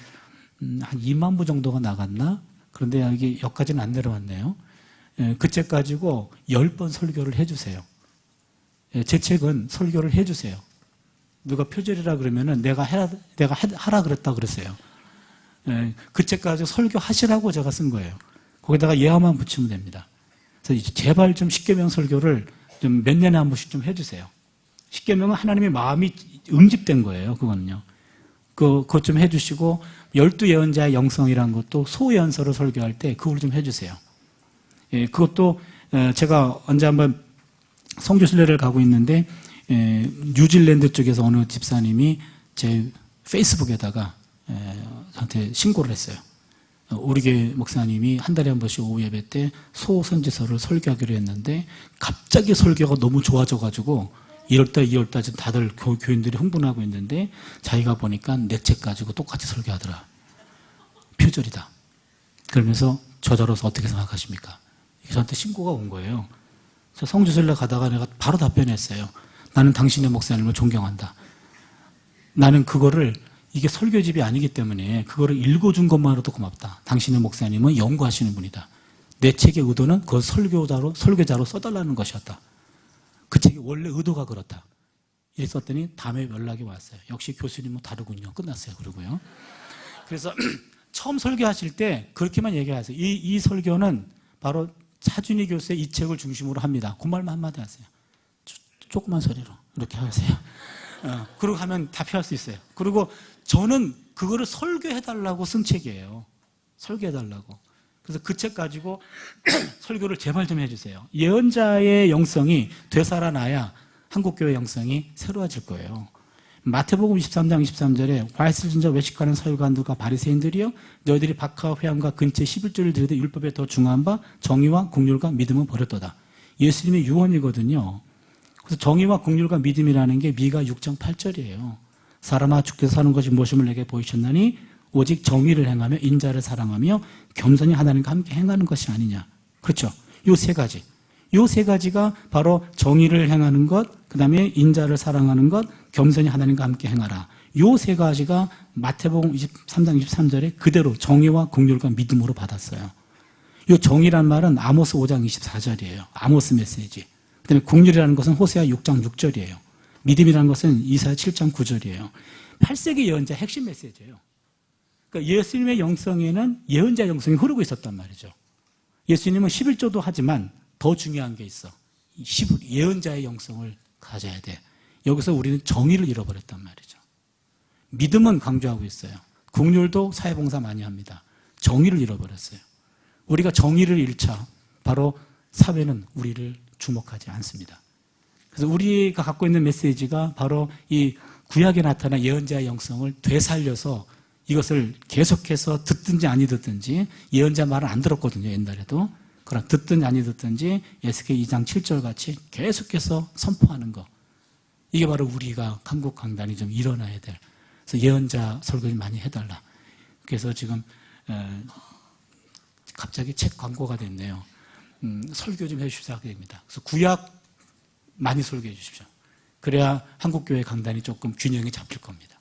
2만 부 정도가 나갔나? 그런데 여기까지는 안 내려왔네요. 그 책 가지고 10번 설교를 해주세요. 제 책은 설교를 해주세요. 누가 표절이라 그러면은 내가 하라 그랬다 그랬어요. 예, 그 책 가지고 설교하시라고 제가 쓴 거예요. 거기다가 예화만 붙이면 됩니다. 그래서 이제 제발 좀 십계명 설교를 좀 몇 년에 한 번씩 좀 해주세요. 십계명은 하나님의 마음이 응집된 거예요. 그거는요. 그것 좀 해주시고 12예언자의 영성이라는 것도 소예언서로 설교할 때 그걸 좀 해주세요. 예, 그것도 제가 언제 한번 성교순례를 가고 있는데 뉴질랜드 쪽에서 어느 집사님이 제 페이스북에다가 저한테 신고를 했어요. 우리 교회 목사님이 한 달에 한 번씩 오후 예배 때 소선지서를 설교하기로 했는데 갑자기 설교가 너무 좋아져가지고 1월달, 2월달 지금 다들 교인들이 흥분하고 있는데 자기가 보니까 내 책 가지고 똑같이 설교하더라. 표절이다. 그러면서 저자로서 어떻게 생각하십니까? 저한테 신고가 온 거예요. 그래서 성주순례 가다가 내가 바로 답변했어요. 나는 당신의 목사님을 존경한다. 나는 그거를 이게 설교집이 아니기 때문에 그거를 읽어준 것만으로도 고맙다. 당신의 목사님은 연구하시는 분이다. 내 책의 의도는 그걸 설교자로 써달라는 것이었다. 그 책의 원래 의도가 그렇다. 이렇게 썼더니 다음에 연락이 왔어요. 역시 교수님은 다르군요. 끝났어요. 그러고요. 그래서 처음 설교하실 때 그렇게만 얘기하세요. 이 설교는 바로 차준희 교수의 이 책을 중심으로 합니다. 그 말만 한마디 하세요. 조그만 소리로 이렇게 하세요. 그러고 하면 다 피할 수 있어요. 그리고 저는 그거를 설교해달라고 쓴 책이에요. 설교해달라고. 그래서 그 책 가지고 설교를 제발 좀 해주세요. 예언자의 영성이 되살아나야 한국교회 영성이 새로워질 거예요. 마태복음 23장 23절에 과실을 진자 외식하는 서기관들과 바리새인들이여 너희들이 박하와 회함과 근처에 11조를 드려도 율법에 더 중요한 바 정의와 긍휼과 믿음은 버렸도다. 예수님의 유언이거든요. 그래서 정의와 긍휼과 믿음이라는 게 미가 6.8절이에요. 사람아 주께서 사는 것이 무엇임을 내게 보이셨나니 오직 정의를 행하며 인자를 사랑하며 겸손히 하나님과 함께 행하는 것이 아니냐. 그렇죠. 요 세 가지. 요 세 가지가 바로 정의를 행하는 것, 그 다음에 인자를 사랑하는 것, 겸손히 하나님과 함께 행하라. 요 세 가지가 마태복음 23장 23절에 그대로 정의와 긍휼과 믿음으로 받았어요. 요 정의란 말은 아모스 5장 24절이에요. 아모스 메시지. 그 다음에 긍휼이라는 것은 호세아 6장 6절이에요. 믿음이라는 것은 이사야 7장 9절이에요. 8세기 예언자 핵심 메시지예요. 그러니까 예수님의 영성에는 예언자 영성이 흐르고 있었단 말이죠. 예수님은 11조도 하지만 더 중요한 게 있어. 예언자의 영성을 가져야 돼. 여기서 우리는 정의를 잃어버렸단 말이죠. 믿음은 강조하고 있어요. 긍휼도 사회봉사 많이 합니다. 정의를 잃어버렸어요. 우리가 정의를 잃자 바로 사회는 우리를 주목하지 않습니다. 그래서 우리가 갖고 있는 메시지가 바로 이 구약에 나타난 예언자의 영성을 되살려서 이것을 계속해서 듣든지 아니 듣든지 예언자 말을 안 들었거든요. 옛날에도. 그러나 듣든지 아니 듣든지 에스겔 2장 7절 같이 계속해서 선포하는 거. 이게 바로 우리가 한국 강단이 좀 일어나야 될. 그래서 예언자 설교 좀 많이 해달라. 그래서 지금 갑자기 책 광고가 됐네요. 설교 좀 해주십시오 하게 됩니다. 그래서 구약 많이 설교해 주십시오. 그래야 한국교회 강단이 조금 균형이 잡힐 겁니다.